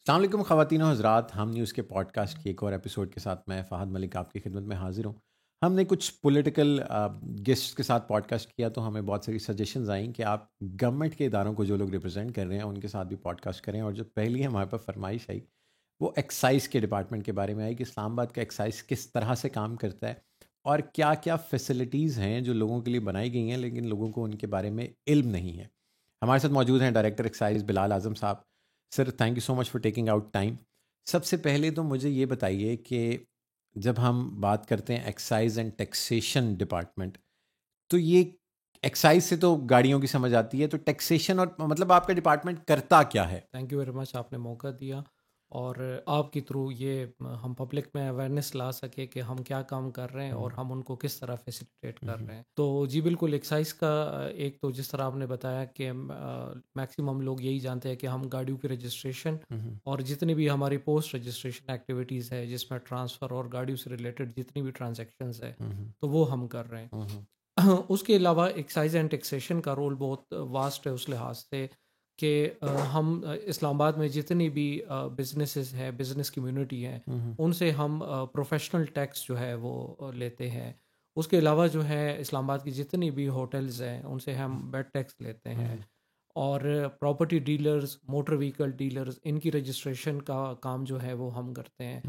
अस्सलाम वालेकुम ख़वातीन और हज़रात, हम न्यूज़ के पॉडकास्ट की एक और एपिसोड के साथ मैं फ़हद मलिक आपकी खिदमत में हाज़िर हूँ। हमने कुछ पॉलिटिकल गेस्ट्स के साथ पॉडकास्ट किया तो हमें बहुत सारी सजेशंस आई कि आप गवर्नमेंट के इदारों को जो लोग रिप्रेजेंट कर रहे हैं उनके साथ भी पॉडकास्ट करें। और जो पहली हमारे पास फरमाइश आई वो एक्साइज़ के डिपार्टमेंट के बारे में आई कि इस्लामाबाद का एक्साइज़ किस तरह से काम करता है और क्या क्या फ़ैसिलिटीज़ हैं जो लोगों के लिए बनाई गई हैं लेकिन लोगों को उनके बारे में इल्म नहीं है। हमारे साथ मौजूद हैं डायरेक्टर एक्साइज़ बिलाल आज़म साहब। Sir, thank you so much for taking out time. सबसे पहले तो मुझे ये बताइए कि जब हम बात करते हैं एक्साइज एंड टैक्सेशन डिपार्टमेंट, तो ये एक्साइज से तो गाड़ियों की समझ आती है, तो टैक्सेशन और मतलब आपका डिपार्टमेंट करता क्या है? थैंक यू वेरी मच, आपने मौका दिया और आपके थ्रू ये हम पब्लिक में अवेयरनेस ला सके कि हम क्या काम कर रहे हैं और हम उनको किस तरह फैसिलिटेट कर रहे हैं। तो जी बिल्कुल, एक्साइज का एक तो जिस तरह आपने बताया कि मैक्सिमम लोग यही जानते हैं कि हम गाड़ियों की रजिस्ट्रेशन और जितनी भी हमारी पोस्ट रजिस्ट्रेशन एक्टिविटीज़ है जिसमें ट्रांसफ़र और गाड़ियों से रिलेटेड जितनी भी ट्रांजैक्शंस है तो वो हम कर रहे हैं। उसके अलावा एक्साइज एंड टैक्सेशन का रोल बहुत वास्ट है उस लिहाज से कि हम इस्लामाबाद में जितनी भी बिजनेसेस हैं, बिजनेस कम्युनिटी हैं, उनसे हम प्रोफेशनल टैक्स जो है वो लेते हैं। उसके अलावा जो है इस्लामाबाद की जितनी भी होटल्स हैं उनसे हम बेड टैक्स लेते हैं और property dealers, motor vehicle dealers, इनकी रजिस्ट्रेशन का काम जो है वो हम करते हैं।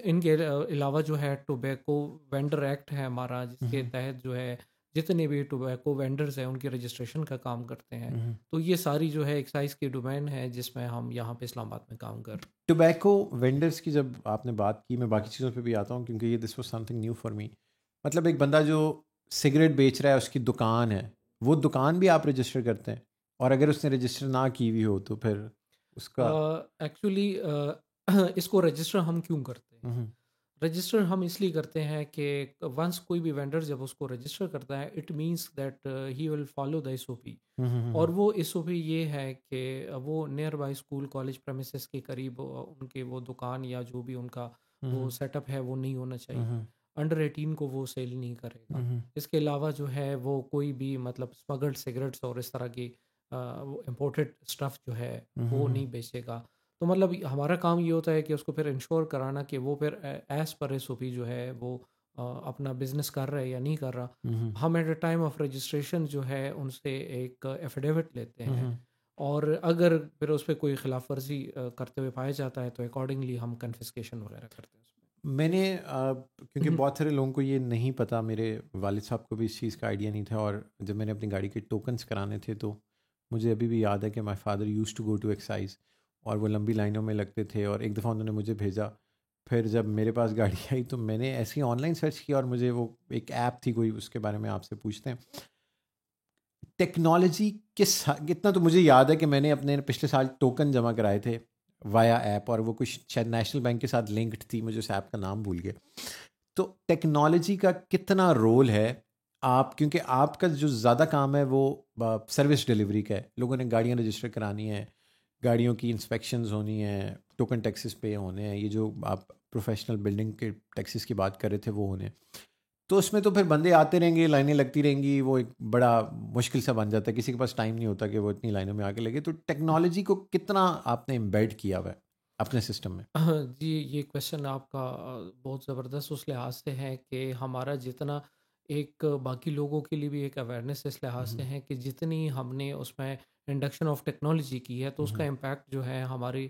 इनके अलावा जो है टोबैको वेंडर एक्ट है हमारा, जिसके तहत जो है जितने भी टोबैको वेंडर्स हैं उनकी रजिस्ट्रेशन का काम करते हैं। तो ये सारी जो है एक्साइज की डोमेन है जिसमें हम यहाँ पे इस्लामाबाद में काम कर रहे हैं। टोबैको वेंडर्स की जब आपने बात की, मैं बाकी चीज़ों पे भी आता हूँ क्योंकि ये this was something new for me. मतलब एक बंदा जो सिगरेट बेच रहा है, उसकी दुकान है, वो दुकान भी आप रजिस्टर करते हैं? और अगर उसने रजिस्टर ना की हुई हो तो फिर उसका? एक्चुअली इसको रजिस्टर हम क्यों करते हैं? हम्म, रजिस्टर हम इसलिए करते हैं कि वंस कोई भी वेंडर जब उसको रजिस्टर करता है, it means that he will follow the SOP. Hmm, और वो एसओपी ये है कि वो nearby school college premises के करीब उनके वो दुकान या जो भी उनका वो हम्म, सेटअप है वो नहीं होना चाहिए। हम्म, अंडर 18 को वो सेल नहीं करेगा। हम्म, इसके अलावा जो है वो कोई भी मतलब स्मगल्ड सिगरेट्स और इस तरह की वो इम्पोर्टेड स्टफ़ जो है वो हम्म, नहीं बेचेगा। तो मतलब हमारा काम ये होता है कि उसको फिर इंश्योर कराना कि वो फिर एज़ पर एसओपी जो है वो अपना बिज़नेस कर रहा है या नहीं कर रहा। हम्म, हम at the time of registration जो है उनसे एक एफिडेविट लेते हैं हम्म। और अगर फिर उस पे कोई खिलाफ वर्जी करते हुए पाया जाता है तो अकॉर्डिंगली हम कन्फिस्केशन वगैरह करते हैं उसमें। मैंने क्योंकि बहुत सारे लोगों को ये नहीं पता, मेरे वालिद साहब को भी इस चीज़ का आइडिया नहीं था, और जब मैंने अपनी गाड़ी के टोकन्स कराने थे तो मुझे अभी भी याद है कि my father used to go to excise, और वो लंबी लाइनों में लगते थे, और एक दफ़ा उन्होंने मुझे भेजा। फिर जब मेरे पास गाड़ी आई तो मैंने ऐसे ही ऑनलाइन सर्च किया और मुझे वो एक ऐप थी कोई, उसके बारे में आपसे पूछते हैं। टेक्नोलॉजी कितना तो मुझे याद है कि मैंने अपने पिछले साल टोकन जमा कराए थे वाया ऐप, और वो कुछ शायद नेशनल बैंक के साथ लिंक्ड थी, मुझे उस ऐप का नाम भूल गया। तो टेक्नोलॉजी का कितना रोल है? आप, क्योंकि आपका जो ज़्यादा काम है वो सर्विस डिलीवरी का है, लोगों ने गाड़ियाँ रजिस्टर करानी है, गाड़ियों की इंस्पेक्शंस होनी है, टोकन टैक्सेस पे होने हैं, ये जो आप प्रोफेशनल बिल्डिंग के टैक्सेस की बात कर रहे थे वो होने हैं। तो उसमें तो फिर बंदे आते रहेंगे, लाइनें लगती रहेंगी, वो एक बड़ा मुश्किल सा बन जाता है, किसी के पास टाइम नहीं होता कि वो इतनी लाइनों में आके लगे। तो टेक्नोलॉजी को कितना आपने एम्बेड किया हुआ है अपने सिस्टम में? जी, ये क्वेश्चन आपका बहुत ज़बरदस्त उस लिहाज से है कि हमारा जितना एक बाकी लोगों के लिए भी एक अवेयरनेस इस लिहाज से हम्म, है कि जितनी हमने उसमें इंडक्शन ऑफ टेक्नोलॉजी की है तो उसका हम्म, इम्पैक्ट जो है हमारी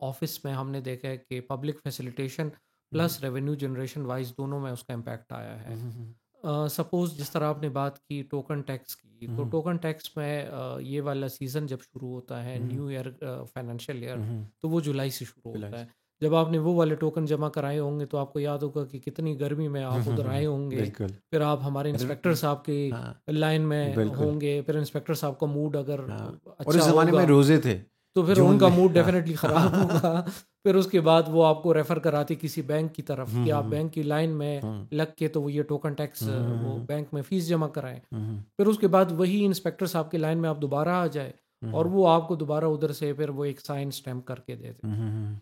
ऑफिस में हमने देखा है कि पब्लिक फैसिलिटेशन हम्म, प्लस रेवेन्यू जनरेशन वाइज दोनों में उसका इम्पैक्ट आया है। हम्म, सपोज़ जिस तरह आपने बात की टोकन टैक्स की, तो हम्म, टोकन टैक्स में ये वाला सीज़न जब शुरू होता है हम्म, न्यू ईयर फाइनेंशियल ईयर, हम्म, तो वो जुलाई से शुरू होता रियलाइज। है। जब आपने वो वाले टोकन जमा कराए होंगे तो आपको याद होगा कि कितनी गर्मी में आप उधर आए होंगे। बिल्कुल। फिर आप हमारे र- इंस्पेक्टर साहब की हाँ, लाइन में बिल्कुल। होंगे, फिर इंस्पेक्टर साहब का मूड अगर हाँ, और अच्छा उस ज़माने में होगा रोज़े थे, तो फिर जून उनका में। मूड हाँ, डेफ़िनेटली ख़राब होगा। फिर उसके बाद वो आपको रेफ़र कराते किसी बैंक की तरफ हम्म, कि आप हम्म, बैंक की लाइन में हम्म, लग के तो वो ये टोकन टैक्स वो हम्म, बैंक में फ़ीस जमा कराएँ। हम्म, फिर उसके बाद वही इंस्पेक्टर साहब की लाइन में आप दोबारा आ जाए और हम्म, वो आपको दोबारा उधर से फिर वो एक साइन स्टैम्प करके दे दें। हम्म,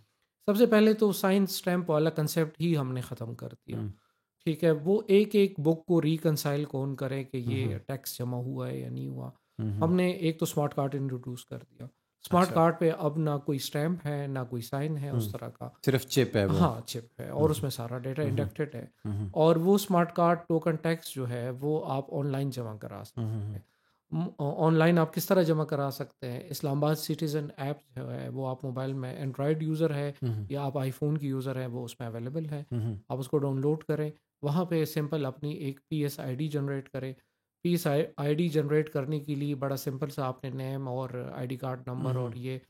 सबसे पहले तो साइन स्टैम्प वाला कंसेप्ट ही हमने ख़त्म कर दिया। हम्म, ठीक है, वो एक-एक बुक को रिकंसाइल कौन करे कि हम्म, ये टैक्स जमा हुआ है या नहीं हुआ। हम्म, हमने एक तो स्मार्ट कार्ड इंट्रोड्यूस कर दिया। स्मार्ट अच्छा। कार्ड पे अब ना कोई स्टैम्प है ना कोई साइन है उस तरह का। सिर्फ चिप है वो। हाँ, चिप है और उसमें सारा डेटा इंडक्टेड है। हम्म, और वो स्मार्ट कार्ड टोकन टैक्स जो है वो आप ऑनलाइन जमा करा सकते हैं। ऑनलाइन आप किस तरह जमा करा सकते हैं? इस्लामाबाद सिटीज़न ऐप जो है वो आप मोबाइल में एंड्रॉयड यूज़र है या आप आईफ़ोन की यूज़र हैं, वो उसमें अवेलेबल है। आप उसको डाउनलोड करें, वहाँ पे सिंपल अपनी एक पीएस आईडी जनरेट करें। पीएस आईडी जनरेट करने के लिए बड़ा सिंपल सा आपने नेम और आईडी कार्ड नंबर और ये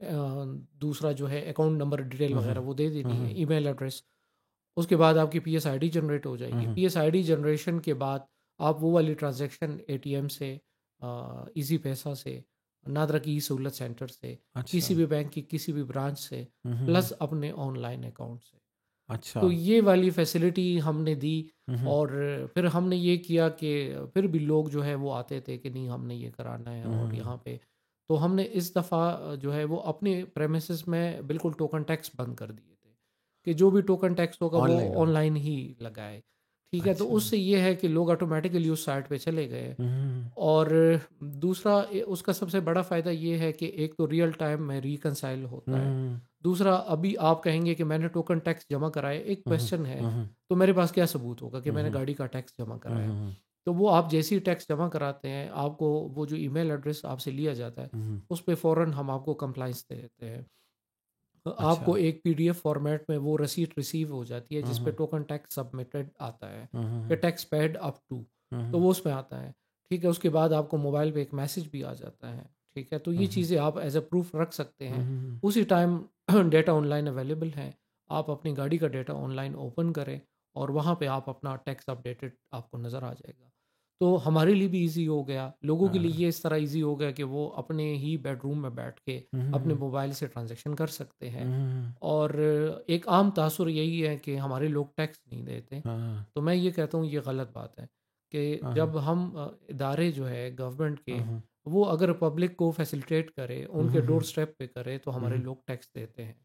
दूसरा जो है अकाउंट नंबर डिटेल वगैरह वो दे देनी है, ईमेल एड्रेस। उसके बाद आपकी पीएस आईडी जनरेट हो जाएगी। पीएस आईडी जनरेशन के बाद आप वो वाली ट्रांजैक्शन एटीएम से, इजी पैसा से, नादरा की सहूलत सेंटर से, अच्छा। किसी भी बैंक की किसी भी ब्रांच से, प्लस अपने ऑनलाइन अकाउंट से। अच्छा। तो ये वाली फैसिलिटी हमने दी। और फिर हमने ये किया कि फिर भी लोग जो है वो आते थे कि नहीं हमने ये कराना है और यहाँ पे। तो हमने इस दफ़ा जो है वो अपने प्रेमिसेस में बिल्कुल टोकन टैक्स बंद कर दिए थे कि जो भी टोकन टैक्स होगा वो ऑनलाइन हो। ऑनलाइन ही लगाए। ठीक है, तो अच्छा। उससे ये है कि लोग ऑटोमेटिकली उस साइट पे चले गए। हम्म, और दूसरा उसका सबसे बड़ा फ़ायदा ये है कि एक तो रियल टाइम में रिकंसाइल होता है। हम्म, दूसरा, अभी आप कहेंगे कि मैंने टोकन टैक्स जमा कराया, एक हम्म, क्वेश्चन है, हम्म, तो मेरे पास क्या सबूत होगा कि मैंने हम्म, गाड़ी का टैक्स जमा कराया? हम्म, तो वो आप जैसे ही टैक्स जमा कराते हैं, आपको वो जो ईमेल एड्रेस आपसे लिया जाता है, हम्म, उस पे फ़ौरन हम आपको कंप्लायंस दे देते हैं। अच्छा। आपको एक पीडीएफ फॉर्मेट में वो रसीद रिसीव हो जाती है जिस पे हम्म, टोकन टैक्स सबमिटेड आता है कि हम्म, टैक्स पेड अप टू। तो हम्म, वो उसमें आता है। ठीक है, उसके बाद आपको मोबाइल पे एक मैसेज भी आ जाता है। ठीक है, तो ये हम्म, चीज़ें आप एज अ प्रूफ रख सकते हैं। हम्म, उसी टाइम डेटा ऑनलाइन अवेलेबल है। आप अपनी गाड़ी का डेटा ऑनलाइन ओपन करें और वहाँ पे आप अपना टैक्स अपडेटेड आपको नज़र आ जाएगा। तो हमारे लिए भी इजी हो गया, लोगों के लिए हाँ, ये इस तरह इजी हो गया कि वो अपने ही बेडरूम में बैठ के अपने हम्म, मोबाइल से ट्रांजैक्शन कर सकते हैं। हम्म, और एक आम तासुर यही है कि हमारे लोग टैक्स नहीं देते। हाँ, तो मैं ये कहता हूँ ये गलत बात है कि हाँ, जब हम इदारे जो है गवर्नमेंट के, हम्म, वो अगर पब्लिक को फैसिलिटेट करे, उनके डोर स्टेप पे करे, तो हमारे हम्म, लोग टैक्स देते हैं।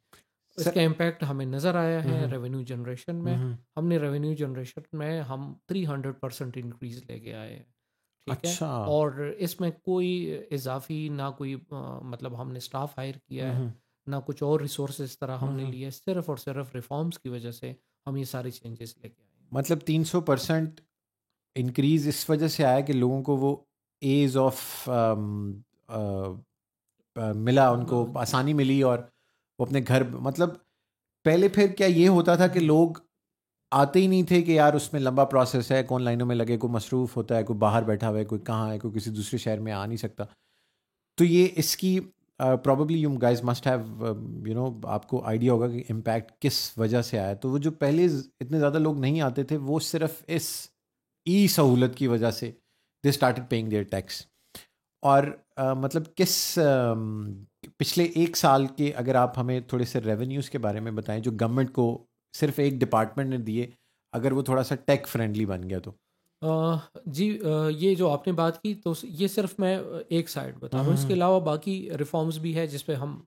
सर। इसका इम्पैक्ट हमें नज़र आया है हम्म, रेवेन्यू जनरेशन में। हम्म, हमने रेवेन्यू जनरेशन में हम 300% इंक्रीज़ लेके आए हैं। ठीक है, अच्छा। और इसमें कोई इजाफी ना कोई मतलब हमने स्टाफ हायर किया है, हम्म, ना कुछ और रिसोर्स इस तरह हमने हम्म, लिए, सिर्फ और सिर्फ रिफॉर्म्स की वजह से हम ये सारी चेंजेस लेके आए हैं। मतलब 300% इंक्रीज इस वजह से आया कि लोगों को वो एज ऑफ मिला, उनको जी। आसानी मिली, और वो अपने घर, मतलब पहले फिर क्या ये होता था कि लोग आते ही नहीं थे कि यार उसमें लंबा प्रोसेस है, कौन लाइनों में लगे, कोई मसरूफ़ होता है, कोई बाहर बैठा हुआ है, कोई कहाँ है, कोई किसी दूसरे शहर में आ नहीं सकता। तो ये इसकी probably you guys must have आपको आइडिया होगा कि इम्पैक्ट किस वजह से आया। तो वो जो पहले इतने ज़्यादा लोग नहीं आते थे, वो सिर्फ इस ई सहूलत की वजह से they started paying their tax. और मतलब किस पिछले एक साल के अगर आप हमें थोड़े से रेवेन्यूज़ के बारे में बताएं जो गवर्नमेंट को सिर्फ एक डिपार्टमेंट ने दिए, अगर वो थोड़ा सा टेक फ्रेंडली बन गया तो। जी, ये जो आपने बात की तो ये सिर्फ मैं एक साइड बता रहा हूँ, इसके हम्म, अलावा बाकी रिफॉर्म्स भी है जिस पे हम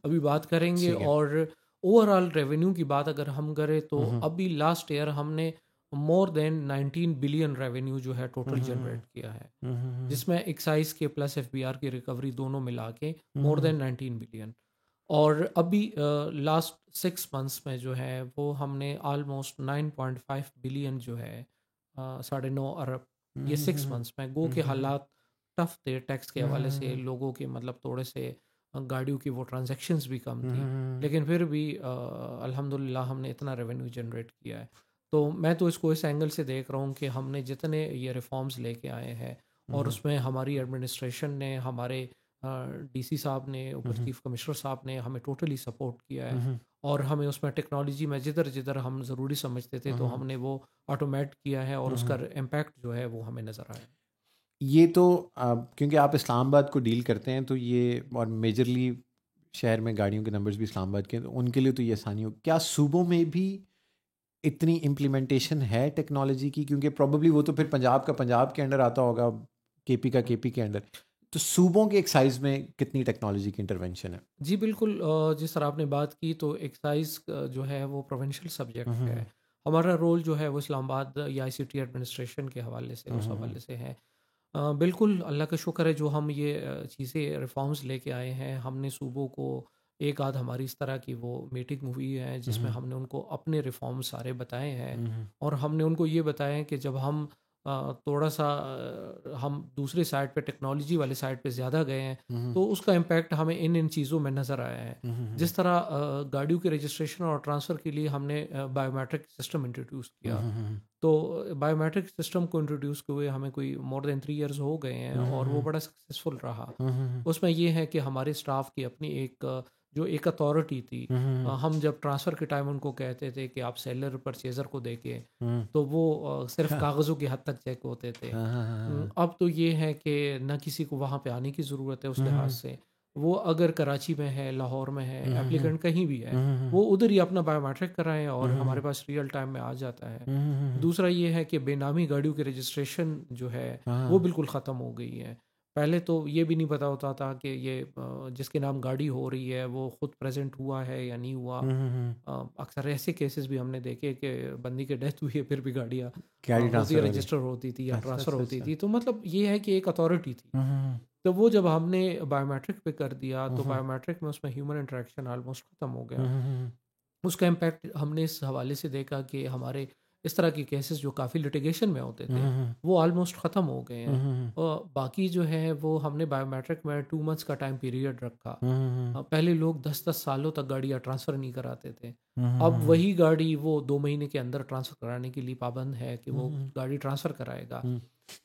अभी बात करेंगे। ठीक है। और ओवरऑल रेवेन्यू की बात अगर हम करें तो हम्म, अभी लास्ट ईयर हमने मोर देन 19 बिलियन रेवेन्यू जो है टोटल हम्म, जनरेट किया है, हम्म, जिसमें एक्साइज के प्लस एफबीआर की रिकवरी दोनों मिला के मोर हम्म, देन 19 बिलियन। और अभी लास्ट 6 मंथ्स में जो है वो हमने ऑलमोस्ट 9.5 बिलियन जो है 9.5 अरब, ये 6 मंथ्स में गो के हालात टफ थे टैक्स के हवाले से, लोगों के मतलब थोड़े से गाड़ियों की वो ट्रांजैक्शंस भी कम थी, लेकिन फिर भी अल्हम्दुलिल्लाह हमने इतना रेवेन्यू जनरेट किया है। तो मैं तो इसको इस एंगल से देख रहा हूँ कि हमने जितने ये रिफॉर्म्स लेके आए हैं और उसमें हमारी एडमिनिस्ट्रेशन ने, हमारे डीसी साहब ने, ऊपर चीफ कमिश्नर साहब ने हमें टोटली सपोर्ट किया है। और हमें उसमें टेक्नोलॉजी में जिधर जिधर हम ज़रूरी समझते थे तो हमने वो ऑटोमेट किया है और उसका इम्पैक्ट जो है वो हमें नज़र आया। ये तो क्योंकि आप इस्लामाबाद को डील करते हैं, तो ये और मेजरली शहर में गाड़ियों के नंबर्स भी इस्लामाबाद के हैं, तो उनके लिए तो ये आसानी हो। क्या सूबों में भी इतनी इम्प्लीमेंटेशन है टेक्नोलॉजी की? क्योंकि प्रॉब्ली वो तो फिर पंजाब का पंजाब के अंडर आता होगा, केपी का केपी के अंडर। तो सूबों के एक्साइज में कितनी टेक्नोलॉजी की इंटरवेंशन है? जी बिल्कुल, जिस तरह आपने बात की तो एक्साइज जो है वो प्रोविंशियल सब्जेक्ट है। हमारा रोल जो है वो इस्लामाबाद या आईसीटी एडमिनिस्ट्रेशन के हवाले से, उस हवाले से है। बिल्कुल अल्लाह का शुक्र है जो हम ये चीज़ें रिफॉर्म्स लेके आए हैं। हमने सूबों को एक आध हमारी इस तरह की वो मीटिंग हुई है जिसमें हम्म, हमने उनको अपने रिफॉर्म सारे बताए हैं हम्म, और हमने उनको ये बताया है कि जब हम थोड़ा सा हम दूसरी साइड पे टेक्नोलॉजी वाले साइड पे ज़्यादा गए हैं हम्म, तो उसका इम्पैक्ट हमें इन इन चीज़ों में नज़र आया है। हम्म, जिस तरह गाड़ियों के रजिस्ट्रेशन और ट्रांसफ़र के लिए हमने बायोमेट्रिक सिस्टम इंट्रोड्यूस किया। हम्म, तो बायोमेट्रिक सिस्टम को इंट्रोड्यूस हुए हमें कोई मोर देन 3 इयर्स हो गए हैं और वो बड़ा सक्सेसफुल रहा। हम्म, उसमें ये है कि हमारे स्टाफ की अपनी एक जो एक अथॉरिटी थी, हम्म, हम जब ट्रांसफ़र के टाइम उनको कहते थे कि आप सेलर परचेज़र को देके, हम्म, तो वो सिर्फ हाँ, कागज़ों की हद तक चेक होते थे। हाँ, हाँ, हाँ, अब तो ये है कि ना किसी को वहाँ पे आने की ज़रूरत है उस लिहाज हम्म, से। वो अगर कराची में है, लाहौर में है, हम्म, एप्लीकेंट कहीं भी है, हम्म, वो उधर ही अपना बायोमेट्रिक कराएँ और हमारे हम्म, पास रियल टाइम में आ जाता है। हम्म, दूसरा ये है कि बेनामी गाड़ियों की रजिस्ट्रेशन जो है वो हाँ, बिल्कुल ख़त्म हो गई है। पहले तो ये भी नहीं पता होता था कि ये जिसके नाम गाड़ी हो रही है वो खुद प्रेजेंट हुआ है या नहीं हुआ। हम्म, अक्सर ऐसे केसेस भी हमने देखे कि बंदी की डेथ हुई है फिर भी गाड़ियाँ गाड़ी होती ट्रांसफर हो रही। रजिस्टर होती थी या अच्छा, ट्रांसफ़र अच्छा, होती अच्छा। थी। तो मतलब ये है कि एक अथॉरिटी थी। हम्म, तो वो जब हमने बायोमेट्रिक पे कर दिया तो हम्म, बायोमेट्रिक में उसमें ह्यूमन इंटरेक्शन ऑलमोस्ट ख़त्म हो गया। हम्म, उसका इम्पैक्ट हमने इस हवाले से देखा कि हमारे इस तरह के केसेस जो काफ़ी लिटिगेशन में होते थे हम्म, वो ऑलमोस्ट ख़त्म हो गए हैं। हम्म, और बाकी जो है वो हमने बायोमेट्रिक में 2 मंथ्स का टाइम पीरियड रखा। हम्म, पहले लोग 10-10 सालों तक गाड़ियाँ ट्रांसफ़र नहीं कराते थे। अब हम्म, वही गाड़ी वो 2 महीने के अंदर ट्रांसफ़र कराने के लिए पाबंद है कि वो हम्म, गाड़ी ट्रांसफ़र कराएगा। हम्म,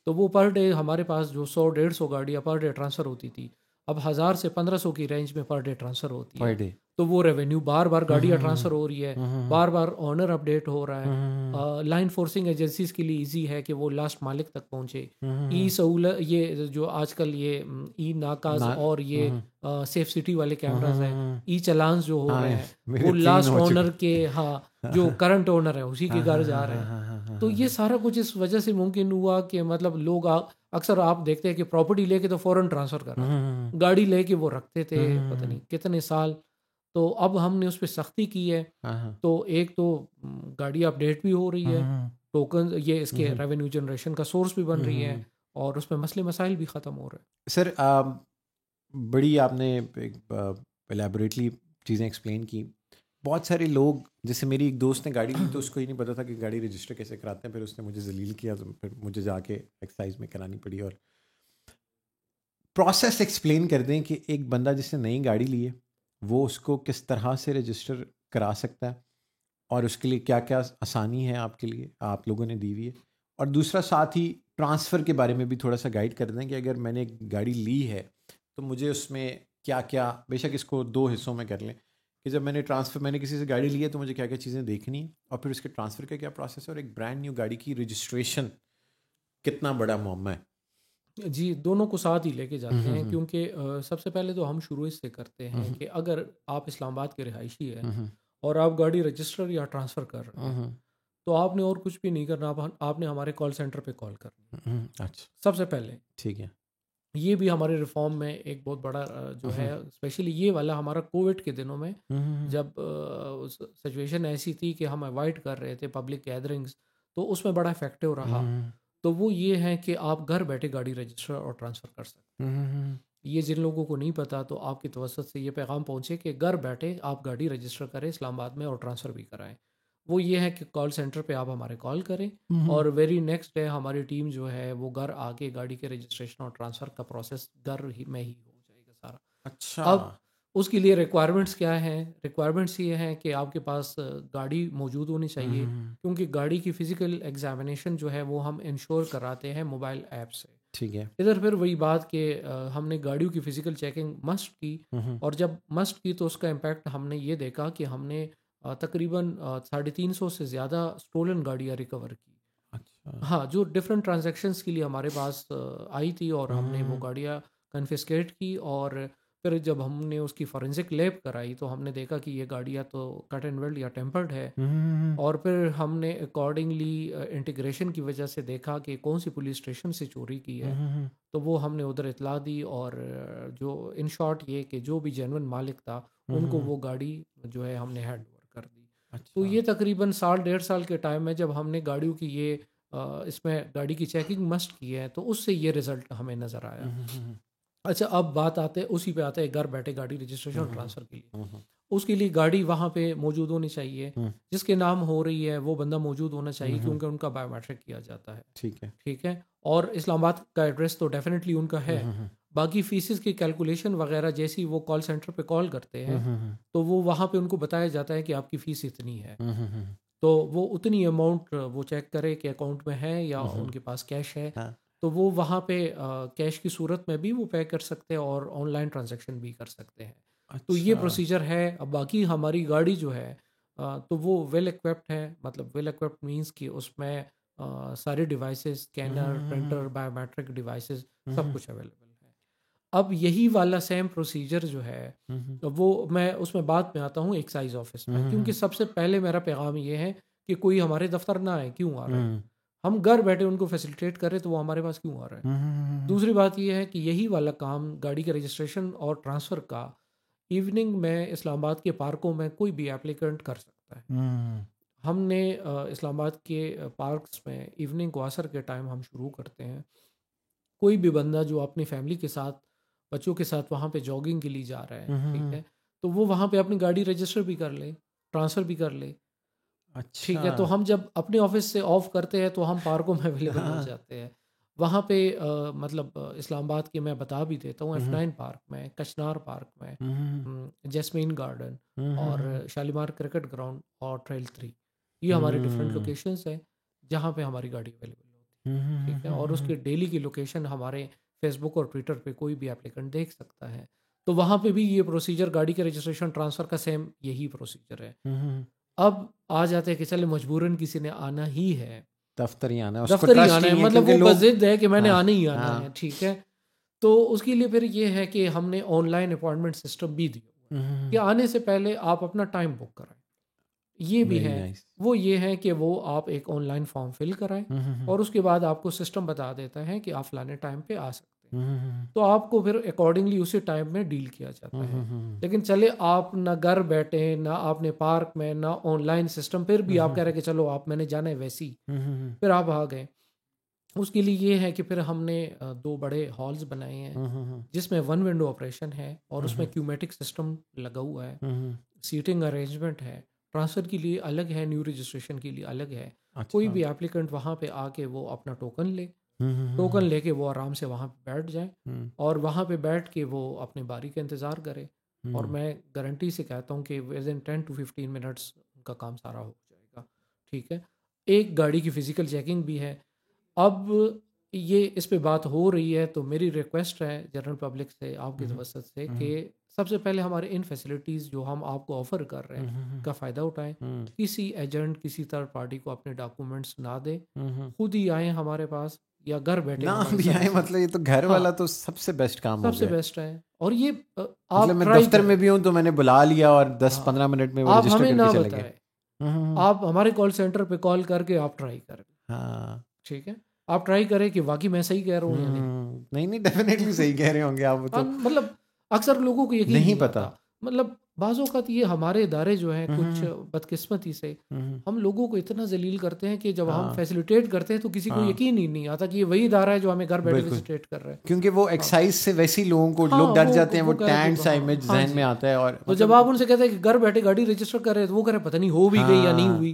तो वो पर डे हमारे पास जो 100-150 गाड़ियाँ पर डे ट्रांसफ़र होती थी, अब 1000 से 1500 की रेंज में पर डे ट्रांसफ़र होती पर है। डे। तो वो रेवेन्यू बार-बार गाड़ियाँ ट्रांसफ़र हो रही है, हम्म, बार-बार ओनर अपडेट हो रहा है। हम्म, लाइन फोर्सिंग एजेंसीज़ के लिए ईज़ी है कि वो लास्ट मालिक तक पहुँचे। ई हम्म, सहूलत ये जो आजकल ये ई नाकाज़ ना, और ये सेफ सिटी वाले कैमराज़ हैं, हम्म, ई चालान्स जो हो रहे हाँ, हैं, मेरे वो 3 लास्ट हो चुके। ओनर के, हाँ, हाँ, जो हाँ, करंट ओनर है उसी के हाँ, घर हाँ, जा हाँ, रहे हाँ, हैं। हाँ, हाँ, तो ये हाँ, सारा कुछ इस वजह से मुमकिन हुआ कि मतलब लोग अक्सर आप देखते हैं कि प्रॉपर्टी लेके तो फ़ौरन ट्रांसफ़र करा हम्म, दें। गाड़ी लेके वो रखते थे पता हम्म, नहीं कितने साल। तो अब हमने उस पे सख्ती की है। हाँ, हाँ, तो एक तो गाड़ी अपडेट भी हो रही है, हम्म, टोकन ये इसके हम्म, रेवेन्यू जनरेशन का सोर्स भी बन रही है हम्म। और उसमें मसले मसाइल भी ख़त्म हो रहे हैं। सर, बड़ी आपने एलेबोरेटली चीज़ें एक्सप्लेन की। बहुत सारे लोग, जैसे मेरी एक दोस्त ने गाड़ी ली तो उसको ये नहीं पता था कि गाड़ी रजिस्टर कैसे कराते हैं, फिर उसने मुझे जलील किया तो फिर मुझे जाके एक्सरसाइज में करानी पड़ी। और प्रोसेस एक्सप्लेन कर दें कि एक बंदा जिसने नई गाड़ी ली है वो उसको किस तरह से रजिस्टर करा सकता है और उसके लिए क्या क्या आसानी है आपके लिए, आप लोगों ने दी हुई है। और दूसरा साथ ही ट्रांसफ़र के बारे में भी थोड़ा सा गाइड कर दें कि अगर मैंने एक गाड़ी ली है तो मुझे उसमें क्या क्या, बेशक इसको 2 हिस्सों में कर लें कि जब मैंने किसी से गाड़ी ली है तो मुझे क्या क्या चीज़ें देखनी है और फिर उसके ट्रांसफ़र का क्या प्रोसेस है, और एक ब्रांड न्यू गाड़ी की रजिस्ट्रेशन कितना बड़ा मुअम्मा है। जी, दोनों को साथ ही लेके हम्म, जाते हैं क्योंकि सबसे पहले तो हम शुरू इससे करते हैं हम्म, कि अगर आप इस्लामाबाद के रिहायशी हैं हम्म, और आप गाड़ी रजिस्टर या ट्रांसफ़र कर रहे हैं, हम्म, तो आपने और कुछ भी नहीं करना, आपने हमारे कॉल सेंटर पे कॉल करनी है। अच्छा, सबसे पहले ठीक है। ये भी हमारे रिफ़ॉर्म में एक बहुत बड़ा जो है, हम्म, स्पेशली ये वाला हमारा कोविड के दिनों में हम्म, जब सिचुएशन ऐसी थी कि हम अवॉइड कर रहे थे पब्लिक गैदरिंग्स, तो उसमें बड़ा इफ़ेक्टिव रहा। हम्म, तो वो ये है कि आप घर बैठे गाड़ी रजिस्टर और ट्रांसफ़र कर सकते हैं। हम्म, ये जिन लोगों को नहीं पता तो आपकी तवज्जो से ये पैगाम पहुँचे कि घर बैठे आप गाड़ी रजिस्टर करें इस्लामाबाद में और ट्रांसफ़र भी कराएँ। वो ये है कि कॉल सेंटर पे आप हमारे कॉल करें हम्म, और वेरी नेक्स्ट डे हमारी टीम जो है वो घर आके गाड़ी के रजिस्ट्रेशन और ट्रांसफ़र का प्रोसेस घर ही में ही हो जाएगा सारा। अच्छा। अब उसके लिए रिक्वायरमेंट्स क्या हैं? रिक्वायरमेंट्स ये हैं कि आपके पास गाड़ी मौजूद होनी चाहिए, हम्म, क्योंकि गाड़ी की फ़िज़िकल एग्ज़ामिनेशन जो है वो हम इंश्योर कराते हैं मोबाइल ऐप से। ठीक है। इधर फिर वही बात कि हमने गाड़ियों की फ़िज़िकल चेकिंग मस्ट की हम्म, और जब मस्ट की तो उसका इम्पैक्ट हमने ये देखा कि हमने तकरीबन 350 से ज़्यादा स्टोलन गाड़ियाँ रिकवर की। अच्छा। हाँ, जो डिफरेंट ट्रांज़ैक्शंस के लिए हमारे पास आई थी और हमने वो हम्म, गाड़ियाँ कन्फिस्केट की और फिर जब हमने उसकी फॉरेंसिक लैब कराई तो हमने देखा कि ये गाड़ियाँ तो कट एंड वेल्ड या टेम्पर्ड है। हम्म, और फिर हमने अकॉर्डिंगली इंटीग्रेशन की वजह से देखा कि कौन सी पुलिस स्टेशन से चोरी की है। हम्म, तो वो हमने उधर इतला दी और जो इन शॉर्ट ये कि जो भी जेन्युइन मालिक था उनको वो गाड़ी जो है हमने हैंड ओवर कर दी। तो अच्छा। ये तकरीबन साल 1.5 साल के टाइम में जब हमने गाड़ियों की ये इसमें गाड़ी की चेकिंग मस्ट की है, तो उससे ये रिज़ल्ट हमें नज़र आया। अच्छा, अब बात आते हैं उसी पे आते हैं घर बैठे गाड़ी रजिस्ट्रेशन और ट्रांसफ़र के लिए। उसके लिए गाड़ी वहाँ पे मौजूद होनी चाहिए, जिसके नाम हो रही है वो बंदा मौजूद होना चाहिए, क्योंकि उनका बायोमेट्रिक किया जाता है। ठीक है, और इस्लामाबाद का एड्रेस तो डेफिनेटली उनका है। बाकी फीसेस की कैलकुलेशन वगैरह जैसी वो कॉल सेंटर पे कॉल करते हैं, तो वो वहाँ पे उनको बताया जाता है कि आपकी फ़ीस इतनी है। तो वो उतनी अमाउंट वो चेक करे कि अकाउंट में है या उनके पास कैश है। तो वो वहाँ पे कैश की सूरत में भी वो पे कर सकते हैं और ऑनलाइन ट्रांजैक्शन भी कर सकते हैं। तो ये प्रोसीजर है। अब बाकी हमारी गाड़ी जो है तो वो वेल इक्विप्ड है। मतलब वेल इक्विप्ड मींस कि उसमें सारे devices, scanner, printer, biometric devices, सब कुछ अवेलेबल है। अब यही वाला सेम प्रोसीजर जो है तो वो मैं उसमें बाद में आता हूँ एक्साइज ऑफिस में, क्योंकि सबसे पहले मेरा पैगाम ये है कि कोई हमारे दफ्तर ना आए। क्यों आ रहे हैं? हम घर बैठे उनको फैसिलिटेट करें, तो वो हमारे पास क्यों आ रहा है? दूसरी बात ये है कि यही वाला काम गाड़ी के रजिस्ट्रेशन और ट्रांसफ़र का इवनिंग में इस्लामाबाद के पार्कों में कोई भी एप्लीकेंट कर सकता है। हमने इस्लामाबाद के पार्क्स में इवनिंग को असर के टाइम हम शुरू करते हैं। कोई भी बंदा जो अपनी फैमिली के साथ, बच्चों के साथ वहाँ पे जॉगिंग के लिए जा रहा है, ठीक है, तो वो वहाँ पे अपनी गाड़ी रजिस्टर भी कर ले, ट्रांसफ़र भी कर ले। ठीक है, तो हम जब अपने ऑफिस से ऑफ करते हैं तो हम पार्कों में अवेलेबल हो जाते हैं। वहाँ पे मतलब इस्लामाबाद के मैं बता भी देता हूँ, F9 पार्क में, कचनार पार्क में, जैस्मीन गार्डन और शालीमार क्रिकेट ग्राउंड और ट्रेल 3, ये हमारे डिफरेंट लोकेशंस हैं जहाँ पे हमारी गाड़ी अवेलेबल होती है। ठीक है, और उसके डेली की लोकेशन हमारे फेसबुक और ट्विटर पे कोई भी एप्लीकेंट देख सकता है। तो वहाँ पे भी ये प्रोसीजर, गाड़ी के रजिस्ट्रेशन ट्रांसफ़र का सेम यही प्रोसीजर है। अब आ जाते हैं कि चले मजबूरन किसी ने आना ही है, दफ्तर ही आना है, दफ्तर ही आना है, मतलब वो बज़िद है कि मैंने आना ही आना है। ठीक है, तो उसके लिए फिर ये है कि हमने ऑनलाइन अपॉइंटमेंट सिस्टम भी दिया कि आने से पहले आप अपना टाइम बुक कराएं। ये भी है। वो ये है कि वो आप एक ऑनलाइन फॉर्म फिल कराएं और उसके बाद आपको सिस्टम बता देता है कि आप फलाने टाइम पे आ सकते हैं। तो आपको फिर अकॉर्डिंगली उसी टाइम में डील किया जाता है। लेकिन चले आप ना घर बैठे, ना आपने पार्क में, ना ऑनलाइन सिस्टम, फिर भी आप कह रहे हैं कि चलो आप, मैंने जाना है वैसी, फिर आप आ गए। उसके लिए ये है कि फिर हमने 2 बड़े हॉल्स बनाए हैं जिसमें 1 विंडो ऑपरेशन है और उसमें क्यूमेटिक सिस्टम लगा हुआ है, सीटिंग अरेंजमेंट है, ट्रांसफ़र के लिए अलग है, न्यू रजिस्ट्रेशन के लिए अलग है। कोई भी एप्लीकेंट वहाँ पे आके वो अपना टोकन ले, टोकन लेके वो आराम से वहाँ पे बैठ जाए और वहाँ पे बैठ के वो अपनी बारी का इंतज़ार करे। और मैं गारंटी से कहता हूँ कि विद इन 10 to 15 मिनट्स उनका काम सारा हो जाएगा। ठीक है, एक गाड़ी की फ़िज़िकल चेकिंग भी है। अब ये इस पे बात हो रही है, तो मेरी रिक्वेस्ट है जनरल पब्लिक से, आपकी तवज्जो से, कि सबसे पहले हमारे इन फैसिलिटीज़ जो हम आपको ऑफ़र कर रहे हैं का फ़ायदा उठाएं। किसी एजेंट, किसी थर्ड पार्टी को अपने डॉक्यूमेंट्स ना दे, खुद ही आए हमारे पास या घर बैठे ना भी आए। मतलब ये तो घर वाला तो सबसे बेस्ट काम हो गया, सबसे बेस्ट है। और ये आप मतलब मैं दफ्तर में भी हूँ तो मैंने बुला लिया और 10-15 मिनट में वो आप रजिस्टर हमें ना करके चले गए। बताएं, आप हमारे कॉल सेंटर पे कॉल करके आप ट्राई करें। हाँ, ठीक है, आप ट्राई करें कि वाकई मैं सही कह रहा हूँ या नहीं। नहीं डेफिनेटली सही कह रहे होंगे आप। तो मतलब अक्सर लोगों को यकीन नहीं नहीं पता। आता। मतलब बाज़ औक़ात ये हमारे इदारे जो हैं, कुछ बदकिस्मती से हम लोगों को इतना ज़लील करते हैं कि जब हम फैसिलिटेट करते हैं तो किसी को यकीन ही नहीं आता कि ये वही इदारा है जो हमें घर बैठे फैसिलिटेट कर रहा है। क्योंकि वो एक्साइज से वैसे ही लोगों को लोग डर जाते हैं, वो टैंड सा इमेज ज़हन में आता है। और तो जब आप उनसे कहते हैं कि घर बैठे गाड़ी रजिस्टर कर रहे हैं, तो वो कह रहे पता नहीं हो भी गई या नहीं हुई।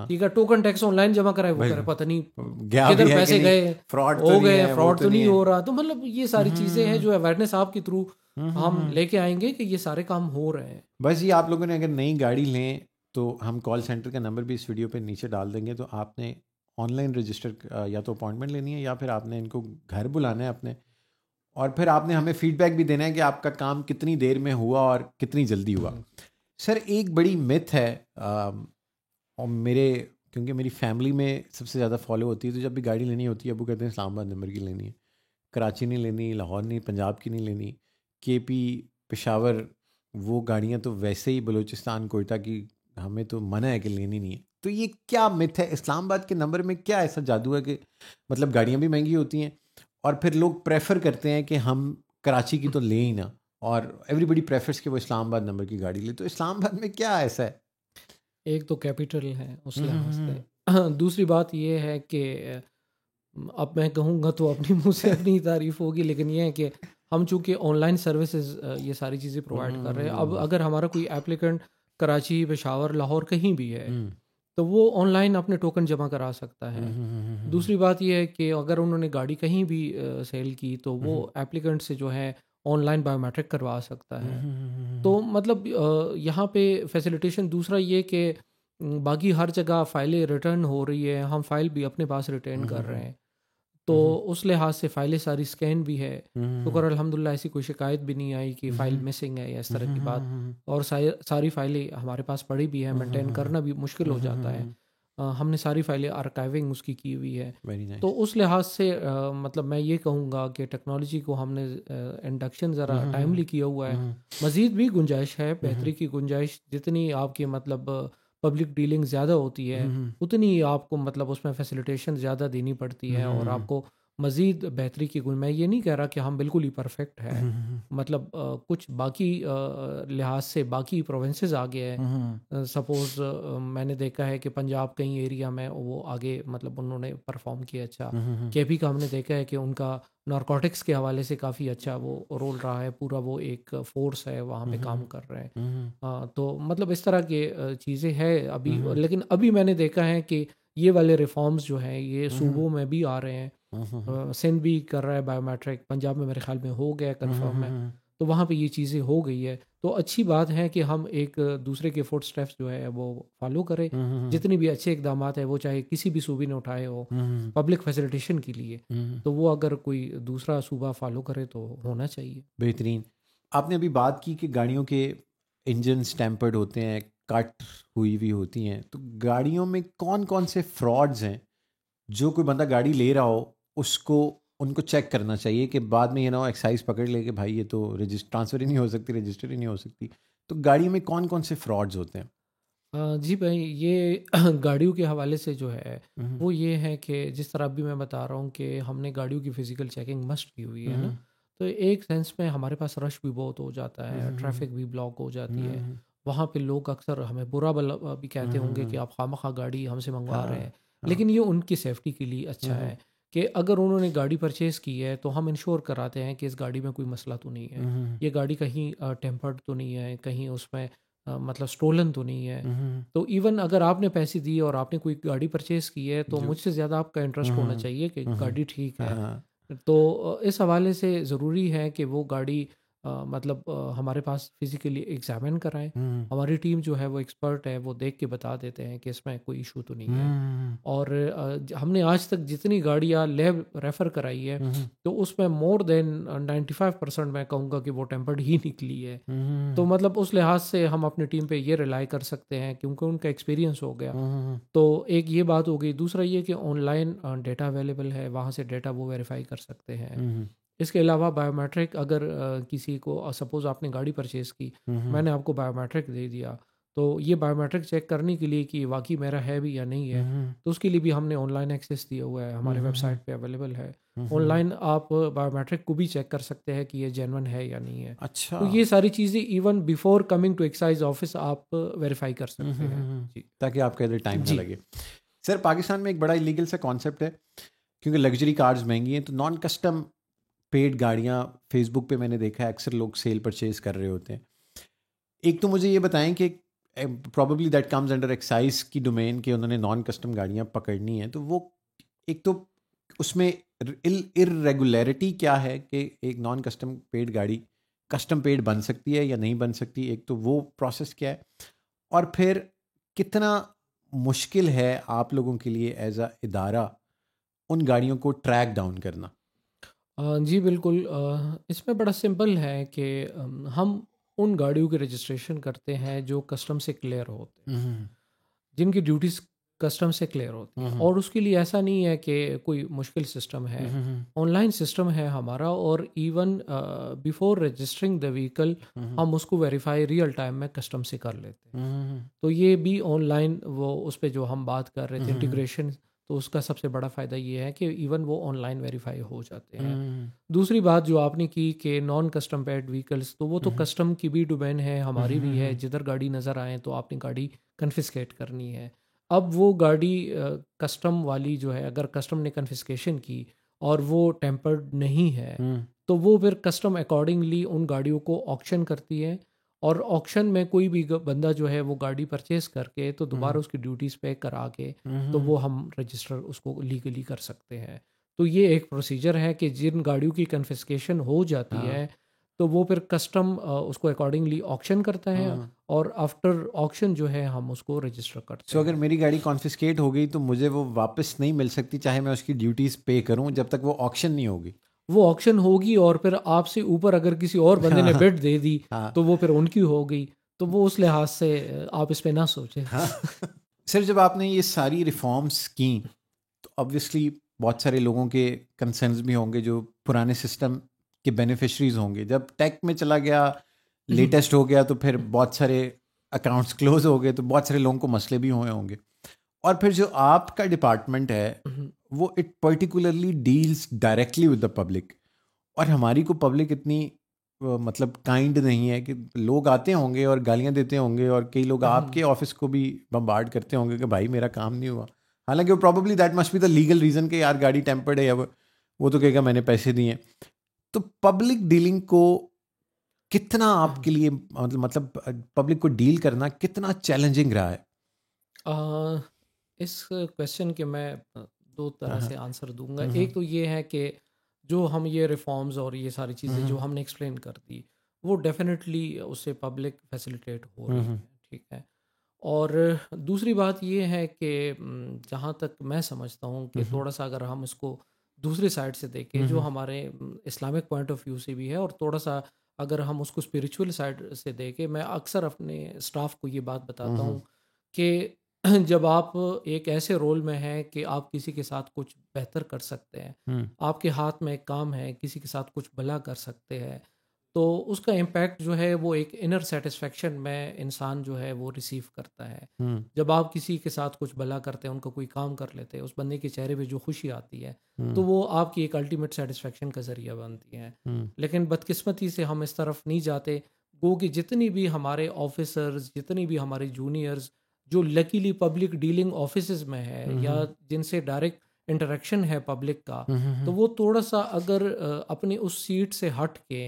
ठीक है, टोकन टैक्स ऑनलाइन जमा कराए, वो कह रहे पता नहीं किधर पैसे गए, फ्रॉड हो गए, फ्रॉड तो नहीं हो रहा। तो मतलब ये सारी चीज़ें हैं जो अवेयरनेस आपके थ्रू हम लेके आएंगे कि ये सारे काम हो रहे हैं। बस ये आप लोगों ने अगर नई गाड़ी लें तो हम कॉल सेंटर का नंबर भी इस वीडियो पे नीचे डाल देंगे। तो आपने ऑनलाइन रजिस्टर या तो अपॉइंटमेंट लेनी है या फिर आपने इनको घर बुलाना है अपने, और फिर आपने हमें फीडबैक भी देना है कि आपका काम कितनी देर में हुआ और कितनी जल्दी हुआ। सर, एक बड़ी मिथ है और क्योंकि मेरी फैमिली में सबसे ज़्यादा फॉलो होती है, तो जब भी गाड़ी लेनी होती है वो कहते हैं इस्लामाबाद नंबर की लेनी है, कराची नहीं लेनी, लाहौर नहीं, पंजाब की नहीं लेनी, KP, पेशावर, वो गाड़ियाँ तो वैसे ही बलूचिस्तान, कोयटा की हमें तो मना है कि लेनी नहीं है। तो ये क्या मिथ है? इस्लामाबाद के नंबर में क्या ऐसा जादू है कि मतलब गाड़ियाँ भी महंगी होती हैं और फिर लोग प्रेफर करते हैं कि हम कराची की तो ले ही ना, और एवरीबडी प्रेफर्स कि वो इस्लामाबाद नंबर की गाड़ी ले। तो इस्लामाबाद में क्या ऐसा है? एक तो कैपिटल है उस लिहाज से। दूसरी बात ये है कि अब मैं कहूँगा तो अपनी मुँह से अपनी तारीफ होगी, लेकिन ये है कि हम चूँकि ऑनलाइन सर्विसेज ये सारी चीज़ें प्रोवाइड कर रहे हैं। अब अगर हमारा कोई एप्लीकेंट कराची, पेशावर, लाहौर कहीं भी है, तो वो ऑनलाइन अपने टोकन जमा करा सकता है। दूसरी बात ये है कि अगर उन्होंने गाड़ी कहीं भी सेल की, तो वो एप्लीकेंट से जो है ऑनलाइन बायोमेट्रिक करवा सकता है। तो मतलब यहाँ पे फैसिलिटेशन दूसरा ये कि बाकी हर जगह फ़ाइलें रिटर्न हो रही है, हम फ़ाइल भी अपने पास रिटर्न कर रहे हैं। तो उस लिहाज से फ़ाइलें सारी स्कैन भी है। शुक्र अल्हम्दुलिल्लाह, ऐसी कोई शिकायत भी नहीं आई कि फ़ाइल मिसिंग है या इस तरह की बात। और सारी फ़ाइलें हमारे पास पड़ी भी है, मेंटेन करना भी मुश्किल हो जाता है। हमने सारी फ़ाइलें आर्काइविंग उसकी की हुई है। वेरी तो नाइस। उस लिहाज से मतलब मैं ये कहूँगा कि टेक्नोलॉजी को हमने इंडक्शन ज़रा टाइमली किया हुआ है। मज़ीद भी गुंजाइश है, बेहतरी की गुंजाइश। जितनी आपकी मतलब पब्लिक डीलिंग ज़्यादा होती है, उतनी आपको मतलब उसमें फैसिलिटेशन ज़्यादा देनी पड़ती है और आपको मज़ीद बेहतरी की मैं ये नहीं कह रहा कि हम बिल्कुल ही परफेक्ट है। मतलब कुछ बाकी लिहाज से बाकी प्रोविंसेस आगे है। सपोज़ मैंने देखा है कि पंजाब कई एरिया में वो आगे मतलब उन्होंने परफॉर्म किया अच्छा। केपी का हमने देखा है कि उनका नारकोटिक्स के हवाले से काफ़ी अच्छा वो रोल रहा है। पूरा वो एक फ़ोर्स है, वहाँ पे काम कर रहे हैं। तो मतलब इस तरह के चीज़ें हैं अभी। लेकिन अभी मैंने देखा है कि ये वाले रिफॉर्म्स जो हैं ये सूबों में भी आ रहे हैं। सिंध भी कर रहा है बायोमेट्रिक, पंजाब में मेरे ख्याल में हो गया कंफर्म है। तो वहाँ पे ये चीज़ें हो गई है। तो अच्छी बात है कि हम एक दूसरे के फुट स्टेप्स जो है वो फॉलो करें। जितनी भी अच्छे इकदाम है, वो चाहे किसी भी सूबे ने उठाए हो पब्लिक फैसिलिटेशन के लिए, तो वो अगर कोई दूसरा सूबा फॉलो करे तो होना चाहिए। बेहतरीन। आपने अभी बात की कि गाड़ियों के इंजन स्टैम्पर्ड होते हैं, कट हुई हुई होती हैं, तो गाड़ियों में कौन कौन से फ्रॉड्स हैं जो कोई बंदा गाड़ी ले रहा हो उसको उनको चेक करना चाहिए कि बाद में ये ना हो एक्साइज पकड़ ले कि भाई ये तो ट्रांसफ़र ही नहीं हो सकती, रजिस्टर ही नहीं हो सकती। तो गाड़ी में कौन कौन से फ्रॉड्स होते हैं? जी भाई, ये गाड़ियों के हवाले से जो है वो ये है कि जिस तरह अभी मैं बता रहा हूँ कि हमने गाड़ियों की फ़िज़िकल चेकिंग मस्ट की हुई है ना। तो एक सेंस में हमारे पास रश भी बहुत हो जाता है, ट्रैफिक भी ब्लॉक हो जाती है। वहाँ पे लोग अक्सर हमें बुरा भला भी कहते होंगे कि आप खामखा गाड़ी हमसे मंगवा रहे हैं। लेकिन ये उनकी सेफ्टी के लिए अच्छा है कि अगर उन्होंने गाड़ी परचेज़ की है तो हम इंश्योर कराते हैं कि इस गाड़ी में कोई मसला तो नहीं है। ये गाड़ी कहीं टेम्पर्ड तो नहीं है, कहीं उसमें मतलब स्टोलन तो नहीं है। तो इवन अगर आपने पैसे दिए और आपने कोई गाड़ी परचेज़ की है, तो मुझसे ज़्यादा आपका इंटरेस्ट होना चाहिए कि गाड़ी ठीक है। तो इस हवाले से ज़रूरी है कि वो गाड़ी मतलब हमारे पास फिज़िकली एग्ज़ामिन कराएँ। हमारी टीम जो है वो एक्सपर्ट है, वो देख के बता देते हैं कि इसमें कोई इशू तो नहीं है। और हमने आज तक जितनी गाड़ियाँ लैब रेफ़र कराई है, तो उसमें मोर देन 95% मैं कहूँगा कि वो टेम्पर्ड ही निकली है। तो मतलब उस लिहाज से हम अपनी टीम पे ये रिलाई कर सकते हैं क्योंकि उनका एक्सपीरियंस हो गया। तो एक ये बात हो गई। दूसरा ये कि ऑनलाइन डेटा अवेलेबल है, वहाँ से डेटा वो वेरीफाई कर सकते हैं। इसके अलावा बायोमेट्रिक अगर किसी को सपोज़ आपने गाड़ी परचेज़ की, मैंने आपको बायोमेट्रिक दे दिया, तो ये बायोमेट्रिक चेक करने के लिए कि वाक़ई मेरा है भी या नहीं है, तो उसके लिए भी हमने ऑनलाइन एक्सेस दिया हुआ है, हमारे वेबसाइट पे अवेलेबल है। ऑनलाइन आप बायोमेट्रिक को भी चेक कर सकते हैं कि ये जेन्युइन है या नहीं है। अच्छा। तो ये सारी चीज़ें even before coming to excise office आप वेरीफाई कर सकते हैं। जी। ताकि आपका इधर टाइम ना जी। लगे। सर, पाकिस्तान में एक बड़ा इलीगल सा कॉन्सेप्ट है, क्योंकि लग्जरी कार्स महंगी हैं, तो नॉन कस्टम पेड गाड़ियाँ फेसबुक पे मैंने देखा है अक्सर लोग सेल परचेज कर रहे होते हैं। एक तो मुझे ये बताएं कि probably that comes under excise की डोमेन कि उन्होंने नॉन कस्टम गाड़ियाँ पकड़नी है, तो वो एक तो उसमें इरेगुलरिटी क्या है कि एक नॉन कस्टम पेड गाड़ी कस्टम पेड बन सकती है या नहीं बन सकती, एक तो वो प्रोसेस क्या है, और फिर कितना मुश्किल है आप लोगों के लिए एज अ इदारा उन गाड़ियों को ट्रैक डाउन करना? जी बिल्कुल। इसमें बड़ा सिंपल है कि हम उन गाड़ियों की रजिस्ट्रेशन करते हैं जो कस्टम से क्लियर होते हैं, जिनकी ड्यूटीज़ कस्टम से क्लियर होती हैं। और उसके लिए ऐसा नहीं है कि कोई मुश्किल सिस्टम है, ऑनलाइन सिस्टम है हमारा। और even before registering the vehicle हम उसको वेरीफाई रियल टाइम में कस्टम से कर लेते हैं। तो ये भी ऑनलाइन वो उस पे जो हम बात कर रहे थे इंटीग्रेशन, तो उसका सबसे बड़ा फ़ायदा ये है कि इवन वो ऑनलाइन वेरीफाई हो जाते हैं। दूसरी बात जो आपने की कि नॉन कस्टम पेड व्हीकल्स, तो वो तो कस्टम की भी डोमेन है, हमारी भी है। जिधर गाड़ी नज़र आए तो आपने गाड़ी कन्फिस्केट करनी है। अब वो गाड़ी कस्टम वाली जो है, अगर कस्टम ने कन्फिस्केशन की और वो टेम्पर्ड नहीं है, तो वो फिर कस्टम अकॉर्डिंगली उन गाड़ियों को ऑक्शन करती है, और ऑक्शन में कोई भी बंदा जो है वो गाड़ी परचेज करके तो दोबारा उसकी ड्यूटीज़ पे करा के तो वो हम रजिस्टर उसको लीगली कर सकते हैं। तो ये एक प्रोसीजर है कि जिन गाड़ियों की कन्फिस्केशन हो जाती हाँ। है तो वो फिर कस्टम उसको अकॉर्डिंगली ऑक्शन करता है, हाँ। और आफ्टर ऑक्शन जो है हम उसको रजिस्टर करते सो अगर हैं। मेरी गाड़ी कॉन्फिस्केट हो गई तो मुझे वो वापस नहीं मिल सकती, चाहे मैं उसकी ड्यूटीज पे करूं, जब तक वो ऑक्शन नहीं होगी। वो ऑक्शन होगी और फिर आपसे ऊपर अगर किसी और बंदे ने हाँ। बिड दे दी हाँ। तो वो फिर उनकी हो गई। तो वो उस लिहाज से आप इस पे ना सोचें। हाँ। सर, जब आपने ये सारी रिफॉर्म्स की तो ऑब्वियसली बहुत सारे लोगों के कंसर्न्स भी होंगे जो पुराने सिस्टम के बेनिफिशरीज होंगे। जब टेक में चला गया, लेटेस्ट हो गया, तो फिर बहुत सारे अकाउंट्स क्लोज हो गए, तो बहुत सारे लोगों को मसले भी हुए होंगे। और फिर जो आपका डिपार्टमेंट है वो it particularly deals directly with the public, और हमारी को पब्लिक इतनी मतलब काइंड नहीं है कि लोग आते होंगे और गालियां देते होंगे, और कई लोग आपके ऑफिस को भी बम्बार्ड करते होंगे कि भाई मेरा काम नहीं हुआ। हालांकि वो probably that must be the legal reason कि यार गाड़ी टेम्पर्ड है, या वो तो कहेगा मैंने पैसे दिए। तो पब्लिक डीलिंग को कितना आपके लिए मतलब पब्लिक को डील करना कितना चैलेंजिंग रहा है? अ, इस क्वेश्चन के मैं दो तरह हाँ। से आंसर दूंगा। हम्म। एक तो ये है कि जो हम ये रिफॉर्म्स और ये सारी चीज़ें जो हमने एक्सप्लेन कर दी, वो डेफिनेटली उससे पब्लिक फैसिलिटेट हो रही हम्म। है, ठीक है। और दूसरी बात ये है कि जहाँ तक मैं समझता हूँ कि थोड़ा सा अगर हम इसको दूसरी साइड से देखें, जो हमारे इस्लामिक पॉइंट ऑफ व्यू से भी है, और थोड़ा सा अगर हम उसको स्पिरिचुअल साइड से देखें, मैं अक्सर अपने स्टाफ को ये बात बताता हूँ कि जब आप एक ऐसे रोल में हैं कि आप किसी के साथ कुछ बेहतर कर सकते हैं, आपके हाथ में एक काम है, किसी के साथ कुछ भला कर सकते हैं, तो उसका इम्पैक्ट जो है वो एक इनर सेटिस्फेक्शन में इंसान जो है वो रिसीव करता है। जब आप किसी के साथ कुछ भला करते हैं, उनका कोई काम कर लेते हैं, उस बंदे के चेहरे पे जो खुशी आती है, तो वो आपकी एक अल्टीमेट सेटिस्फेक्शन का ज़रिया बनती है। लेकिन बदकिस्मती से हम इस तरफ नहीं जाते। गो कि जितनी भी हमारे ऑफिसर्स, जितनी भी हमारे जूनियर्स जो लकीली पब्लिक डीलिंग ऑफिसेज में है या जिनसे डायरेक्ट इंटरेक्शन है पब्लिक का, तो वो थोड़ा सा अगर अपनी उस सीट से हट के,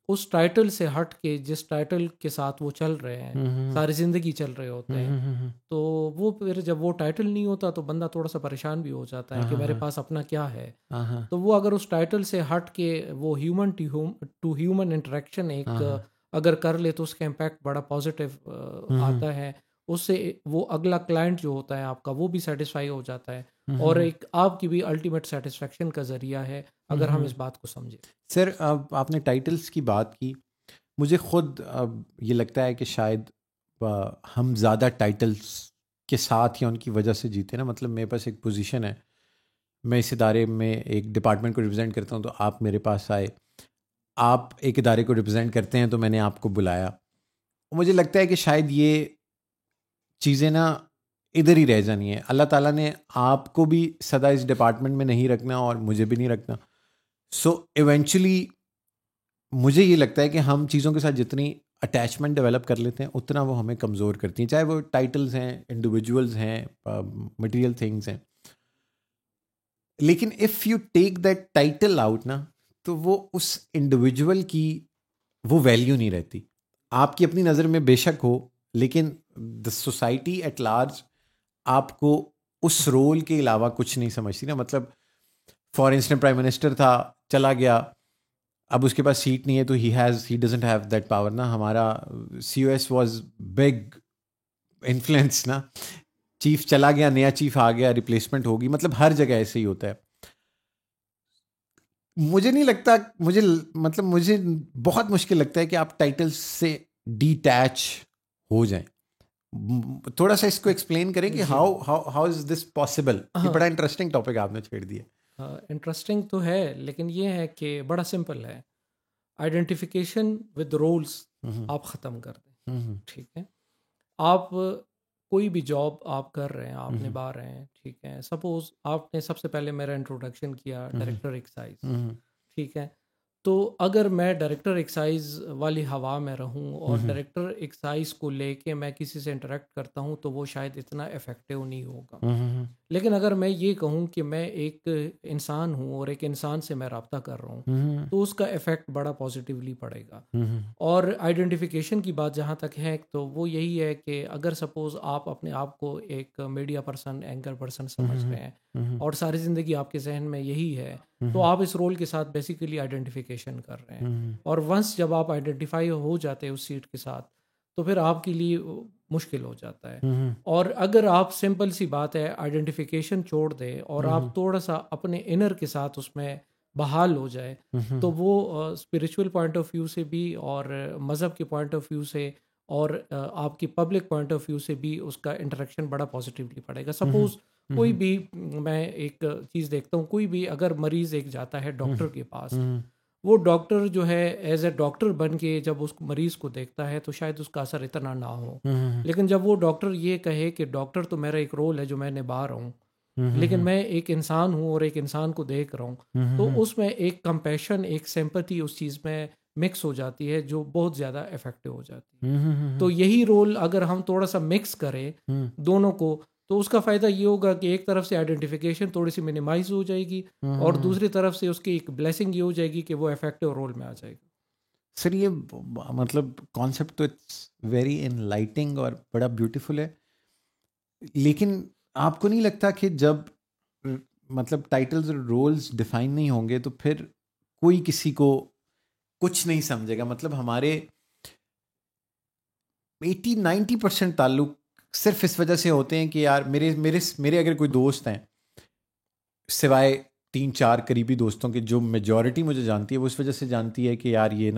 उस टाइटल से हट के जिस टाइटल के साथ वो चल रहे हैं, सारी ज़िंदगी चल रहे होते हैं, तो वो फिर जब वो टाइटल नहीं होता तो बंदा थोड़ा सा परेशान भी हो जाता है कि मेरे पास अपना क्या है। तो वो अगर उस टाइटल से हट के वो ह्यूमन टू ह्यूमन इंटरेक्शन एक अगर कर ले तो उसका इम्पैक्ट बड़ा पॉजिटिव आता है। उससे वो अगला क्लाइंट जो होता है आपका, वो भी सेटिस्फाई हो जाता है, और एक आपकी भी अल्टीमेट सेटिस्फेक्शन का ज़रिया है, अगर हम इस बात को समझें। सर, अब आपने टाइटल्स की बात की, मुझे खुद अब ये लगता है कि शायद हम ज़्यादा टाइटल्स के साथ या उनकी वजह से जीते ना। मतलब मेरे पास एक पोजीशन है, मैं इस इदारे में एक डिपार्टमेंट को रिप्रेजेंट करता हूँ, तो आप मेरे पास आए, आप एक इदारे को रिप्रेजेंट करते हैं, तो मैंने आपको बुलाया। मुझे लगता है कि शायद ये चीज़ें ना इधर ही रह जानी है। अल्लाह ताला ने आपको भी सदा इस डिपार्टमेंट में नहीं रखना और मुझे भी नहीं रखना। सो इवेंचुअली मुझे ये लगता है कि हम चीज़ों के साथ जितनी अटैचमेंट डेवलप कर लेते हैं उतना वो हमें कमज़ोर करती हैं, चाहे वो टाइटल्स हैं, इंडिविजुअल्स हैं, मटेरियल थिंग्स हैं। लेकिन if you take that title out ना, तो वो उस इंडिविजुअल की वो वैल्यू नहीं रहती। आपकी अपनी नज़र में बेशक हो, लेकिन द सोसाइटी एट लार्ज आपको उस रोल के अलावा कुछ नहीं समझती ना। मतलब फॉर इंस्टेंस प्राइम मिनिस्टर था, चला गया, अब उसके पास सीट नहीं है, तो he doesn't have that power ना। हमारा COS वाज बिग इन्फ्लुएंस ना। चीफ चला गया, नया चीफ आ गया, रिप्लेसमेंट होगी, मतलब हर जगह ऐसे ही होता है। मुझे नहीं लगता, मुझे बहुत मुश्किल लगता है कि आप टाइटल से डिटैच हो जाएं। थोड़ा सा इसको एक्सप्लेन करें कि जी, how how how is this possible. ये हाँ, बड़ा इंटरेस्टिंग टॉपिक आपने छेड़ दिया। इंटरेस्टिंग तो है, लेकिन ये है कि बड़ा सिंपल है। आइडेंटिफिकेशन विद रोल्स हम्म। आप ख़त्म कर दें, हम्म। ठीक है। आप कोई भी जॉब आप कर रहे हैं, आप हम्म। निभा रहे हैं, ठीक है। सपोज़ आपने सबसे पहले मेरा इंट्रोडक्शन किया हम्म। डायरेक्टर एक्साइज, हम्म। ठीक है। तो अगर मैं डायरेक्टर एक्साइज वाली हवा में रहूं और हम्म डायरेक्टर एक्साइज को लेके मैं किसी से इंटरेक्ट करता हूं तो वो शायद इतना इफ़ेक्टिव नहीं होगा। हम्म लेकिन अगर मैं ये कहूं कि मैं एक इंसान हूं और एक इंसान से मैं रब्ता कर रहा हूं हम्म तो उसका इफ़ेक्ट बड़ा पॉजिटिवली पड़ेगा। हम्म और आइडेंटिफिकेशन की बात जहाँ तक है तो वो यही है कि अगर सपोज़ आप अपने आप को एक मीडिया पर्सन, एंकर पर्सन समझ रहे हैं हम्म और सारी ज़िंदगी आपके जहन में यही है, तो आप इस रोल के साथ बेसिकली आइडेंटिफिकेशन कर रहे हैं। और वंस जब आप आइडेंटिफाई हो जाते हैं उस सीट के साथ तो फिर आपके लिए मुश्किल हो जाता है। और अगर आप, सिंपल सी बात है, आइडेंटिफिकेशन छोड़ दें और आप थोड़ा सा अपने इनर के साथ उसमें बहाल हो जाए तो वो स्पिरिचुअल पॉइंट ऑफ व्यू से भी और मज़हब के पॉइंट ऑफ व्यू से और आपकी पब्लिक पॉइंट ऑफ व्यू से भी उसका इंटरेक्शन बड़ा पॉजिटिवली पड़ेगा। सपोज़ कोई भी, मैं एक चीज़ देखता हूँ, कोई भी अगर मरीज़ एक जाता है डॉक्टर के पास, वो डॉक्टर जो है एज ए डॉक्टर बन के जब उस मरीज़ को देखता है तो शायद उसका असर इतना ना हो। लेकिन जब वो डॉक्टर ये कहे कि डॉक्टर तो मेरा एक रोल है जो मैं निभा रहा हूँ, लेकिन मैं एक इंसान हूँ और एक इंसान को देख रहा हूँ, तो उसमें एक कंपैशन, एक सिंपैथी उस चीज़ में मिक्स हो जाती है जो बहुत ज़्यादा इफेक्टिव हो जाती है। तो यही रोल अगर हम थोड़ा सा मिक्स करें दोनों को तो उसका फ़ायदा ये होगा कि एक तरफ से आइडेंटिफिकेशन थोड़ी सी मिनिमाइज हो जाएगी और दूसरी तरफ से उसकी एक ब्लेसिंग ये हो जाएगी कि वो इफेक्टिव रोल में आ जाएगा। सर ये मतलब कॉन्सेप्ट तो इट्स वेरी एनलाइटिंग और बड़ा ब्यूटीफुल है, लेकिन आपको नहीं लगता कि जब मतलब टाइटल्स और रोल्स डिफाइन नहीं होंगे तो फिर कोई किसी को कुछ नहीं समझेगा? मतलब हमारे 80-90% ताल्लुक सिर्फ इस वजह से होते हैं कि यार मेरे मेरे मेरे अगर कोई दोस्त हैं, सिवाय 3-4 करीबी दोस्तों के, जो मेजॉरिटी मुझे जानती है वो इस वजह से जानती है कि यार ये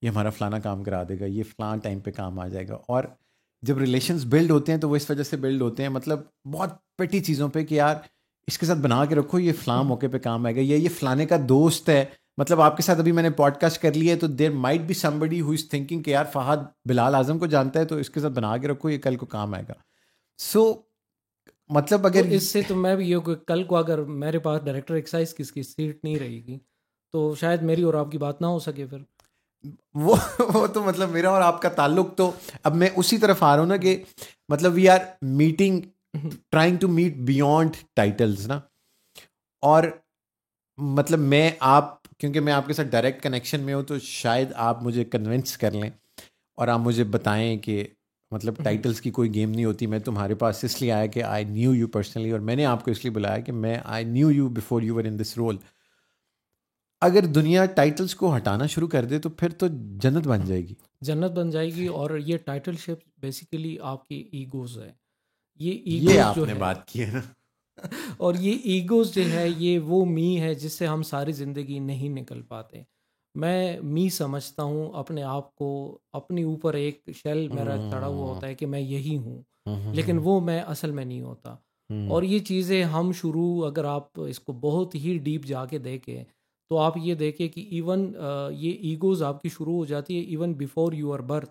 हमारा फ़लाना काम करा देगा, ये फ़लाना टाइम पे काम आ जाएगा। और जब रिलेशंस बिल्ड होते हैं तो वो इस वजह से बिल्ड होते हैं, मतलब बहुत पेटी चीज़ों पे कि यार इसके साथ बना के रखो, ये फ़लाँ मौके पे काम आएगा, या ये फ़लाने का दोस्त है। मतलब आपके साथ अभी मैंने पॉडकास्ट कर लिया है तो there might be somebody who is thinking कि यार फ़हद बिलाल आज़म को जानता है तो इसके साथ बना के रखो, ये कल को काम आएगा। सो मतलब अगर तो इससे तो मैं भी ये कि कल को अगर मेरे पास डायरेक्टर एक्साइज की सीट नहीं रहेगी तो शायद मेरी और आपकी बात ना हो सके फिर। वो तो मतलब मेरा और आपका ताल्लुक तो, अब मैं उसी तरफ आ रहा हूँ ना कि मतलब we are meeting, trying to meet beyond titles ना। और मतलब क्योंकि मैं आपके साथ डायरेक्ट कनेक्शन में हूँ तो शायद आप मुझे कन्विंस कर लें और आप मुझे बताएं कि मतलब टाइटल्स की कोई गेम नहीं होती। मैं तुम्हारे पास इसलिए आया कि आई न्यू यू पर्सनली, और मैंने आपको इसलिए बुलाया कि I knew you before you were in this role. अगर दुनिया टाइटल्स को हटाना शुरू कर दे तो फिर तो जन्नत बन जाएगी। जन्नत बन जाएगी। और ये टाइटलशिप बेसिकली आपकी ईगोज है। ये ये ईगोज जो आपने है बात की है ना। और ये ईगोज जो है ये वो मी है जिससे हम सारी ज़िंदगी नहीं निकल पाते। मैं मी समझता हूँ अपने आप को, अपने ऊपर एक शेल मेरा चढ़ा हुआ होता है कि मैं यही हूँ, लेकिन वो मैं असल में नहीं होता। और ये चीज़ें हम शुरू, अगर आप इसको बहुत ही डीप जाके देखें तो आप ये देखें कि इवन ये ईगोज़ आपकी शुरू हो जाती है इवन बिफोर यूर बर्थ।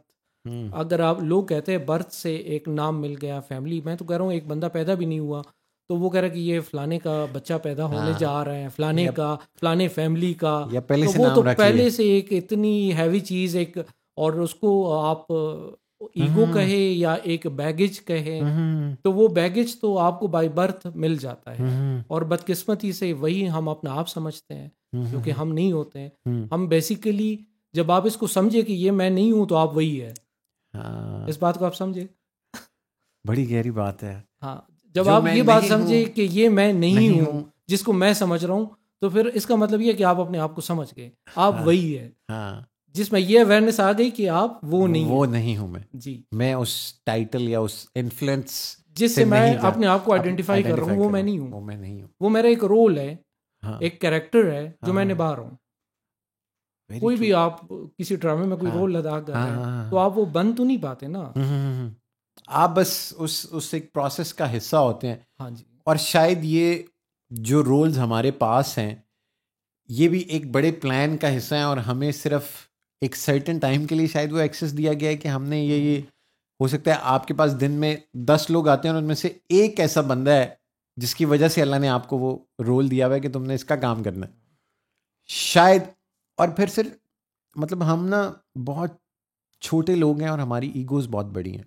अगर आप, लोग कहते हैं बर्थ से एक नाम मिल गया, फैमिली, मैं तो कह रहा हूँ एक बंदा पैदा भी नहीं हुआ तो वो कह रहा है कि ये फलाने का बच्चा पैदा होने जा रहा है, फलाने का, फलाने फैमिली का। या पहले तो से वो तो नाम रख पहले लिए। से एक इतनी हैवी चीज़, एक, और उसको आप ईगो कहे या एक बैगेज कहे, तो वो बैगेज तो आपको बाय बर्थ मिल जाता है। और बदकिस्मती से वही हम अपना आप समझते हैं जो कि हम नहीं होते हैं। हम बेसिकली, जब आप इसको समझे कि ये मैं नहीं हूं तो आप वही है। हाँ, इस बात को आप समझे? बड़ी गहरी बात है। हाँ, जब जो आप मैं ये बात नहीं समझे हूँ, कि ये मैं नहीं नहीं हूँ हूँ। जिसको मैं समझ रहा हूँ, तो फिर इसका मतलब ये है कि आप अपने आप को समझ गए, आप हाँ वही है। हाँ, जिसमें ये अवेयरनेस आ गई कि आप वो नहीं वो है। नहीं हूँ मैं। जी, मैं उस टाइटल या उस इन्फ्लुएंस जिससे से मैं नहीं जा अपने आप को आइडेंटिफाई कर रहा हूँ आइडेंटिफाई वो कर मैं रहा नहीं हूँ, हूँ। वो मैं नहीं हूँ। वो मेरा एक रोल है, हाँ एक कैरेक्टर है जो हाँ मैं हाँ, निभा रहा हूँ। वेरी कोई ट्रू। भी आप किसी ड्रामे में कोई हाँ रोल अदा कर हाँ रहे हैं हाँ तो हाँ। आप वो बन तो नहीं पाते ना। आप बस उस एक प्रोसेस का हिस्सा होते हैं। हाँ जी। और शायद ये जो रोल्स हमारे पास हैं ये भी एक बड़े प्लान का हिस्सा है, और हमें सिर्फ एक सर्टेन टाइम के लिए शायद वो एक्सेस दिया गया है कि हमने ये हो सकता है आपके पास दिन में 10 लोग आते हैं और उनमें से एक ऐसा बंदा है जिसकी वजह से अल्लाह ने आपको वो रोल दिया हुआ है कि तुमने इसका काम करना है। शायद और फिर सिर्फ मतलब हम ना बहुत छोटे लोग हैं और हमारी ईगोज़ बहुत बड़ी हैं।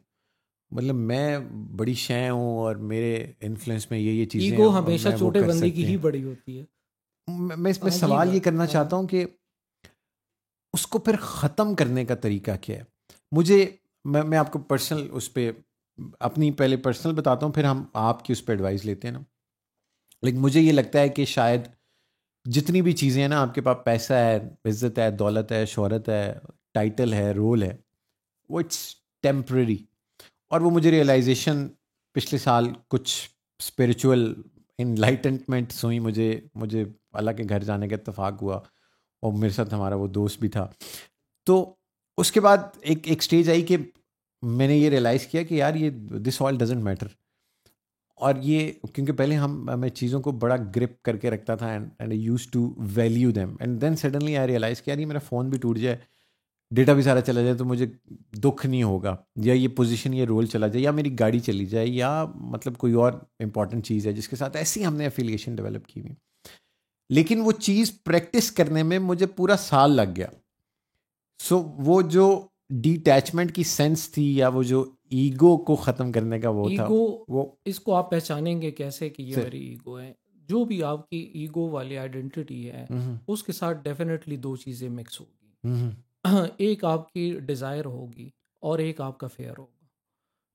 मतलब मैं बड़ी शय हूँ और मेरे इन्फ्लुएंस में ये चीज़ें हैं ईगो और हमेशा मैं वो छोटे कर बंदे की सकती ही हूँ। बड़ी होती है। मैं इसमें हाँ, ये सवाल ये बात करना हाँ। चाहता हूँ कि उसको फिर ख़त्म करने का तरीका क्या है? मुझे मैं आपको पर्सनल उस पे अपनी पहले पर्सनल बताता हूँ, फिर हम आपकी उस पे एडवाइस लेते हैं ना। लेकिन मुझे ये लगता है कि शायद जितनी भी चीज़ें हैं ना, आपके पास पैसा है, इज़्ज़त है, दौलत है, शोहरत है, टाइटल है, रोल है, वो इट्स टेम्परेरी। और वो मुझे रियलाइजेशन पिछले साल कुछ स्पिरिचुअल इनलाइटनमेंट हुई, मुझे अल्लाह के घर जाने का इत्तेफाक हुआ और मेरे साथ हमारा वो दोस्त भी था। तो उसके बाद एक एक स्टेज आई कि मैंने ये रियलाइज़ किया कि यार ये दिस ऑल डजेंट मैटर। और ये क्योंकि पहले मैं चीज़ों को बड़ा ग्रिप करके रखता था and I used to value them, and then suddenly I realise कि यार ये मेरा फ़ोन भी टूट जाए, डेटा भी सारा चला जाए तो मुझे दुख नहीं होगा, या ये पोजीशन ये रोल चला जाए, या मेरी गाड़ी चली जाए, या मतलब कोई और इम्पॉर्टेंट चीज़ है जिसके साथ ऐसी हमने एफिलिएशन डेवलप की हुई। लेकिन वो चीज़ प्रैक्टिस करने में मुझे पूरा साल लग गया। सो वो जो डिटैचमेंट की सेंस थी, या वो जो ईगो को ख़त्म करने का वो था, ईगो, वो इसको आप पहचानेंगे कैसे कि ये से मेरी ईगो है? जो भी आपकी ईगो वाली आइडेंटिटी है, हम्म उसके साथ डेफिनेटली दो चीज़ें मिक्स होगी। हम्म एक आपकी डिज़ायर होगी और एक आपका फेयर होगा,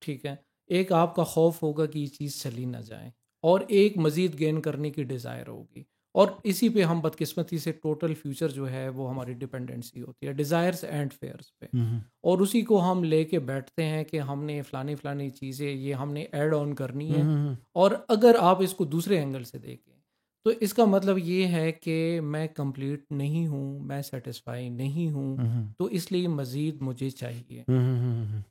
ठीक है? एक आपका खौफ होगा कि ये चीज़ चली ना जाए, और एक मज़ीद गेन करने की डिज़ायर होगी। और इसी पे हम बदकिस्मती से टोटल फ्यूचर जो है वो हमारी डिपेंडेंसी होती है डिज़ायर्स एंड फेयर्स पे। हम्म और उसी को हम लेके बैठते हैं कि हमने फ़लानी फ़लानी चीज़ें ये हमने ऐड ऑन करनी है। हम्म और अगर आप इसको दूसरे एंगल से देखें, तो इसका मतलब ये है कि मैं कंप्लीट नहीं हूँ, मैं सेटिस्फाई नहीं हूँ, तो इसलिए मज़ीद मुझे चाहिए।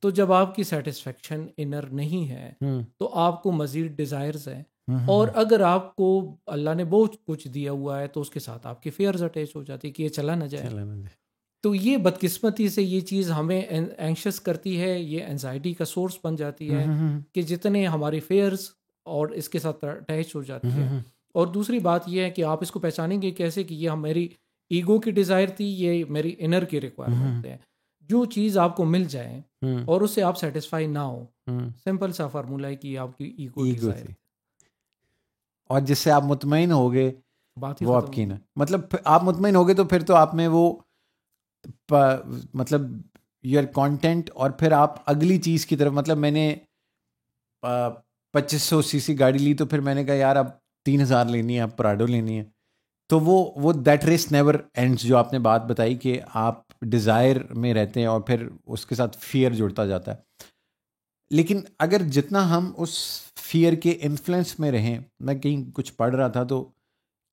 तो जब आपकी सेटिस्फेक्शन इनर नहीं है, तो आपको मज़ीद डिज़ायर्स हैं। और अगर आपको अल्लाह ने बहुत कुछ दिया हुआ है, तो उसके साथ आपकी फ़ियर्स अटैच हो जाती है कि ये चला ना जाए। चला ना। तो ये बदकिस्मती से ये चीज़ हमें एंग्शियस करती है, ये एंजाइटी का सोर्स बन जाती है कि जितने हमारी फेयर्स और इसके साथ अटैच हो जाती है। और दूसरी बात ये है कि आप इसको पहचानेंगे कैसे कि ये मेरी ईगो की डिज़ायर थी, ये मेरी इनर की रिक्वायरमेंट है। जो चीज़ आपको मिल जाए और उससे आप सेटिस्फाई ना हो, सिंपल सा फार्मूला है कि आपकी ईगो ईगो डिज़ायर, थी, और जिससे आप मुतमईन हो गए बात ही वो ख़त्म आपकी होगी। ना, मतलब आप मुतमईन हो गए तो फिर तो आप में वो मतलब योर कंटेंट, और फिर आप अगली चीज़ की तरफ, मतलब मैंने 2500 सीसी गाड़ी ली, तो फिर मैंने कहा यार अब 3000 लेनी है, अब प्राडो लेनी है। तो वो दैट रेस नेवर एंड्स, जो आपने बात बताई कि आप डिज़ायर में रहते हैं और फिर उसके साथ फियर जुड़ता जाता है। लेकिन अगर जितना हम उस फियर के इन्फ्लुएंस में रहें, मैं कहीं कुछ पढ़ रहा था, तो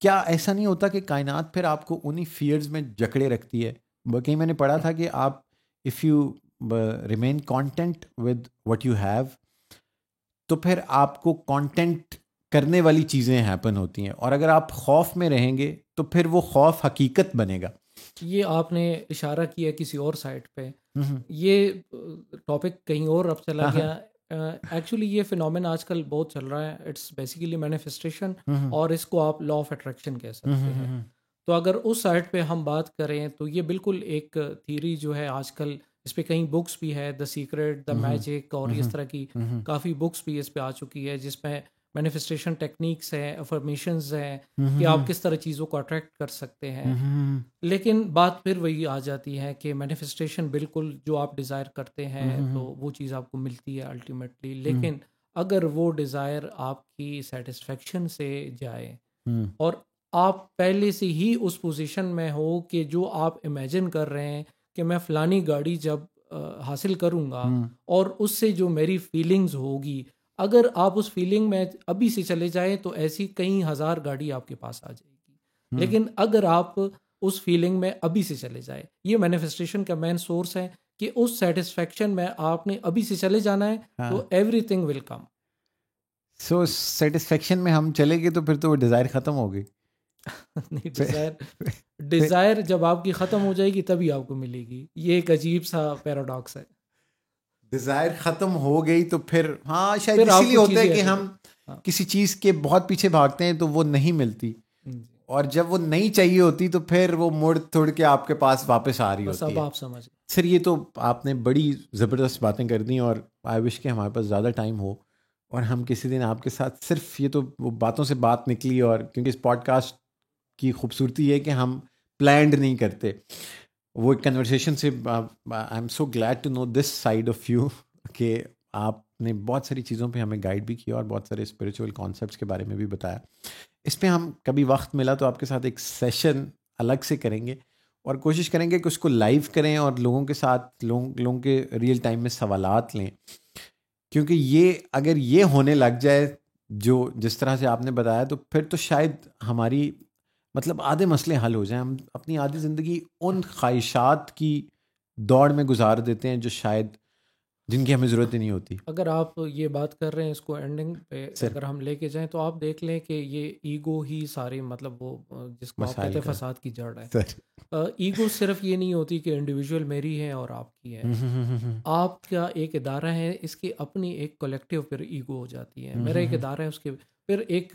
क्या ऐसा नहीं होता कि कायनात फिर आपको उन्हीं फियर्स में जकड़े रखती है? कहीं मैंने पढ़ा था कि आप if you remain content with what you have, तो फिर आपको कंटेंट करने वाली चीज़ें हैपन होती हैं, और अगर आप खौफ में रहेंगे तो फिर वो खौफ हकीकत बनेगा। ये आपने इशारा किया किसी और साइट पे, हम्म, ये टॉपिक कहीं और अब चला हाँ हाँ, गया। एक्चुअली ये फिनोमेना आजकल बहुत चल रहा है, इट्स बेसिकली मैनिफेस्टेशन, हम्म और इसको आप लॉ ऑफ अट्रैक्शन कह हम्म सकते हैं। हम्म तो अगर उस साइड पे हम बात करें तो ये बिल्कुल एक थ्योरी जो है आजकल, इस पे कई बुक्स भी है, द सीक्रेट, द मैजिक, और इस तरह की काफ़ी बुक्स भी इस पे आ चुकी है, जिसमें मैनिफेस्टेशन टेक्निक्स हैं, अफर्मेशंस हैं कि आप किस तरह चीज़ों को अट्रैक्ट कर सकते हैं। लेकिन बात फिर वही आ जाती है कि मैनिफेस्टेशन बिल्कुल जो आप डिज़ायर करते हैं तो वो चीज़ आपको मिलती है अल्टीमेटली। लेकिन अगर वो डिज़ायर आपकी सेटिस्फेक्शन से जाए और आप पहले से ही उस पोजीशन में हो कि जो आप इमेजिन कर रहे हैं कि मैं फ़लानी गाड़ी जब हासिल करूँगा और उससे जो मेरी फीलिंग्स होगी, अगर आप उस फीलिंग में अभी से चले जाएँ तो ऐसी कई हज़ार गाड़ी आपके पास आ जाएगी। लेकिन अगर आप उस फीलिंग में अभी से चले जाए, ये मैनिफेस्टेशन का मेन सोर्स है कि उस सेटिस्फेक्शन में आपने अभी से चले जाना है, हाँ। तो everything will come. So satisfaction में हम चले गए तो फिर तो वो डिज़ायर ख़त्म हो गई। नहीं, फिर डिज़ायर जब आपकी ख़त्म हो जाएगी तभी आपको मिलेगी। ये एक अजीब सा पैराडॉक्स है। डिज़ायर ख़त्म हो गई तो फिर हाँ, शायद फिर इसीलिए आपको होता है चीज़ें कि अटैच, हम हाँ, किसी चीज़ के बहुत पीछे भागते हैं तो वो नहीं मिलती। और जब वो नहीं चाहिए होती तो फिर वो मुड़ थोड़ के आपके पास वापस आ रही बस होती अब है। आप समझ गए। सर ये तो आपने बड़ी ज़बरदस्त बातें कर दी, और आई विश कि हमारे पास ज़्यादा टाइम हो और हम किसी दिन आपके साथ सिर्फ ये तो वो बातों से बात निकली, और क्योंकि इस पॉडकास्ट की खूबसूरती है कि हम प्लान्ड नहीं करते, वो एक कन्वर्सेशन से I am so glad to know this side of you कि आपने बहुत सारी चीज़ों पे हमें गाइड भी किया और बहुत सारे स्पिरिचुअल कॉन्सेप्ट्स के बारे में भी बताया। इस पे हम कभी वक्त मिला तो आपके साथ एक सेशन अलग से करेंगे और कोशिश करेंगे कि उसको लाइव करें और लोगों के साथ लोगों के रियल टाइम में सवालात लें, क्योंकि ये अगर ये होने लग जाए जो जिस तरह से आपने बताया, तो फिर तो शायद हमारी मतलब आधे मसले हल हो जाएं। हम अपनी आधी ज़िंदगी उन ख्वाहिशात की दौड़ में गुजार देते हैं जो शायद जिनकी हमें ज़रूरत ही नहीं होती। अगर आप ये बात कर रहे हैं इसको एंडिंग पे सर अगर हम लेके जाएं तो आप देख लें कि ये ईगो ही सारी मतलब वो जिसको आप मसाइल कहते हैं का फसाद की जड़ है। सर। ईगो सिर्फ ये नहीं होती कि इंडिविजुअल मेरी है और आपकी है। आपका एक इदारा है, इसकी अपनी एक कलेक्टिव फिर ईगो हो जाती है। मेरा एक इदारा है, उसके फिर एक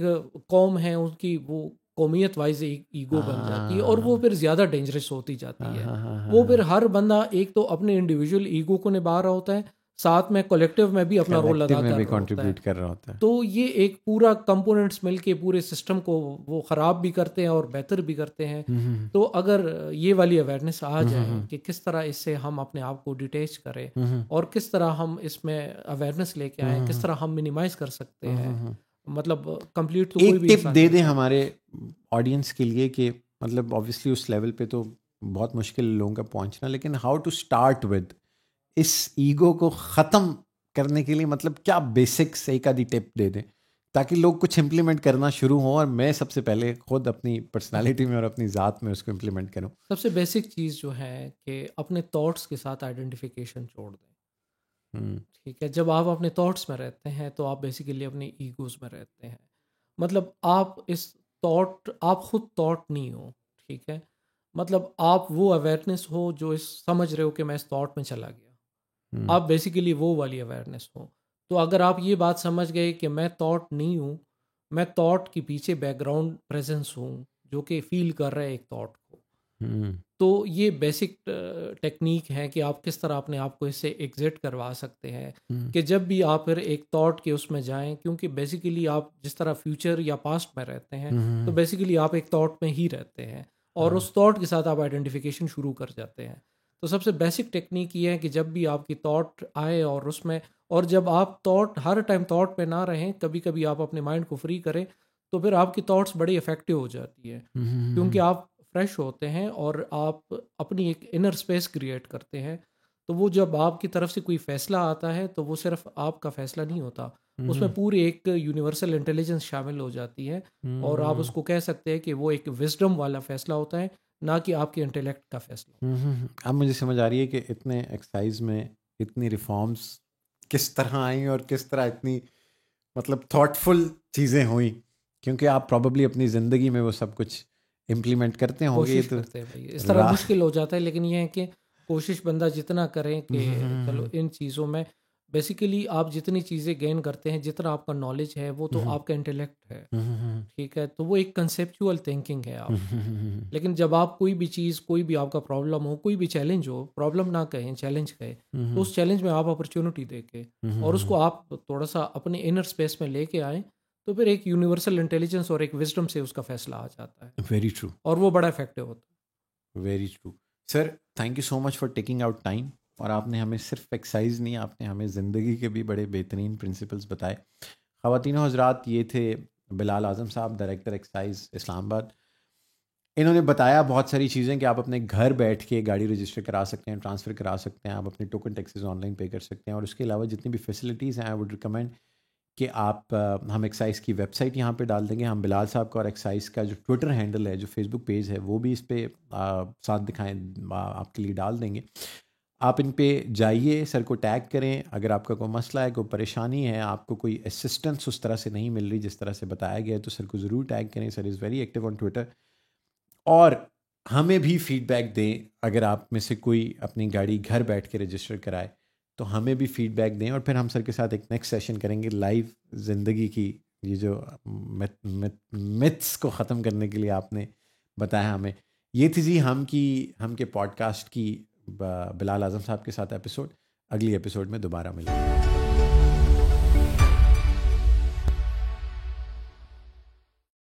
कौम है, उनकी वो कौमियत वाइज एक ईगो बन जाती है और वो फिर ज़्यादा डेंजरस होती जाती है। वो फिर हर बंदा एक तो अपने इंडिविजुअल ईगो को निभा रहा होता है, साथ में कलेक्टिव में भी अपना रोल अदा कलेक्टिव में कर भी रहा होता है। कंट्रीब्यूट कर रहा होता है। तो ये एक पूरा कंपोनेंट्स मिलके पूरे सिस्टम को वो ख़राब भी करते हैं और बेहतर भी करते हैं। तो अगर ये वाली अवेयरनेस आ जाए कि किस तरह इससे हम अपने आप को डिटेच करें और किस तरह हम इसमें अवेयरनेस लेके आए, किस तरह हम मिनिमाइज कर सकते हैं, मतलब कंप्लीट तो कोई एक भी टिप इंसान दे नहीं दें कर सकता। हमारे ऑडियंस के लिए कि मतलब ऑब्वियसली उस लेवल पे तो बहुत मुश्किल लोगों का पहुंचना, लेकिन हाउ टू स्टार्ट विद इस ईगो को ख़त्म करने के लिए, मतलब क्या बेसिक्स एक आधी टिप दे दें ताकि लोग कुछ इम्प्लीमेंट करना शुरू हों, और मैं सबसे पहले खुद अपनी पर्सनालिटी में और अपनी ज़ात में उसको इम्प्लीमेंट करूं। सबसे बेसिक चीज़ जो है कि अपने थॉट्स के साथ आइडेंटिफिकेशन छोड़ दें। हम्म, ठीक है, जब आप अपने थॉट्स में रहते हैं तो आप बेसिकली अपने ईगोज में रहते हैं। मतलब आप इस थॉट आप खुद थॉट नहीं हो। ठीक है, मतलब आप वो अवेयरनेस हो जो इस समझ रहे हो कि मैं इस थॉट में चला गया। हम्म, आप बेसिकली वो वाली अवेयरनेस हो। तो अगर आप ये बात समझ गए कि मैं थॉट नहीं हूँ, मैं थॉट के पीछे बैकग्राउंड प्रेजेंस हूँ जो कि फील कर रहा है एक थॉट को। हम्म, तो ये बेसिक टेक्निक है कि आप किस तरह अपने आप को इससे एग्जिट करवा सकते हैं हम्म, कि जब भी आप फिर एक थॉट के उसमें जाएं, क्योंकि बेसिकली आप जिस तरह फ्यूचर या पास्ट में रहते हैं तो बेसिकली आप एक थॉट में ही रहते हैं और हाँ, उस थॉट के साथ आप आइडेंटिफिकेशन शुरू कर जाते हैं। तो सबसे बेसिक टेक्निक ये है कि जब भी आपकी थॉट आए और उसमें, और जब आप थॉट हर टाइम थॉट पे ना रहें, कभी कभी आप अपने माइंड को फ्री करें, तो फिर आपकी थॉट्स बड़ी इफेक्टिव हो जाती है क्योंकि आप फ्रेश होते हैं और आप अपनी एक इनर स्पेस क्रिएट करते हैं। तो वो जब आपकी तरफ से कोई फैसला आता है तो वो सिर्फ आपका फैसला नहीं होता, उसमें पूरी एक यूनिवर्सल इंटेलिजेंस शामिल हो जाती है और आप उसको कह सकते हैं कि वो एक विजडम वाला फैसला होता है, ना कि आपके इंटेलेक्ट का फैसला। अब मुझे समझ आ रही है कि इतने एक्सरसाइज में इतनी रिफॉर्म्स किस तरह आई और किस तरह इतनी मतलब थॉटफुल चीज़ें हुई, क्योंकि आप प्रॉब्ली अपनी ज़िंदगी में वो सब कुछ इम्प्लीमेंट करते होंगे। ये कोशिश तो करते हैं भाई, इस तरह मुश्किल हो जाता है लेकिन ये है कि कोशिश बंदा जितना करें कि चलो इन चीज़ों में बेसिकली आप जितनी चीज़ें गेन करते हैं, जितना आपका नॉलेज है वो तो आपका इंटेलेक्ट है। ठीक है, तो वो एक कंसेप्चुअल थिंकिंग है आपकी। लेकिन जब आप कोई भी चीज़, कोई भी आपका प्रॉब्लम हो, कोई भी चैलेंज हो, प्रॉब्लम ना कहें चैलेंज कहें, तो उस चैलेंज में आप अपॉर्चुनिटी देके और उसको आप थोड़ा सा अपने इनर स्पेस में लेके आए, तो फिर एक यूनिवर्सल इंटेलिजेंस और एक विजडम से उसका फैसला आ जाता है वेरी ट्रू, और वो बड़ा इफेक्टिव होता है। Very true. Sir thank you so much for taking out time, और आपने हमें सिर्फ एक्सरसाइज नहीं, आपने हमें ज़िंदगी के भी बड़े बेहतरीन प्रिंसिपल्स बताए। ख़वातीनो हज़रात, ये थे बिलाल आज़म साहब, डायरेक्टर एक्साइज इस्लामाबाद। इन्होंने बताया बहुत सारी चीज़ें कि आप अपने घर बैठ के गाड़ी रजिस्टर करा सकते हैं, ट्रांसफ़र करा सकते हैं, आप अपने टोकन टैक्सेस ऑनलाइन पे कर सकते हैं, और उसके अलावा जितनी भी फैसिलिटीज़ हैं आई वुड रिकमेंड कि आप हम एक्साइज की वेबसाइट यहाँ पे डाल देंगे, हम बिलाल साहब का और एक्साइज का जो ट्विटर हैंडल है, जो फेसबुक पेज है, वो भी इस पर साथ दिखाएँ आपके लिए डाल देंगे। आप इन पे जाइए, सर को टैग करें अगर आपका कोई मसला है, कोई परेशानी है, आपको कोई असिस्टेंस उस तरह से नहीं मिल रही जिस तरह से बताया गया है, तो सर को ज़रूर टैग करें। Sir is very active on Twitter. और हमें भी फीडबैक दें, अगर आप में से कोई अपनी गाड़ी घर बैठ के रजिस्टर कराए तो हमें भी फीडबैक दें, और फिर हम सर के साथ एक नेक्स्ट सेशन करेंगे लाइव ज़िंदगी की ये जो मिथ्स को ख़त्म करने के लिए आपने बताया हमें। ये थी जी हम के पॉडकास्ट की बिलाल आज़म साहब के साथ एपिसोड। अगली एपिसोड में दोबारा मिलेंगे।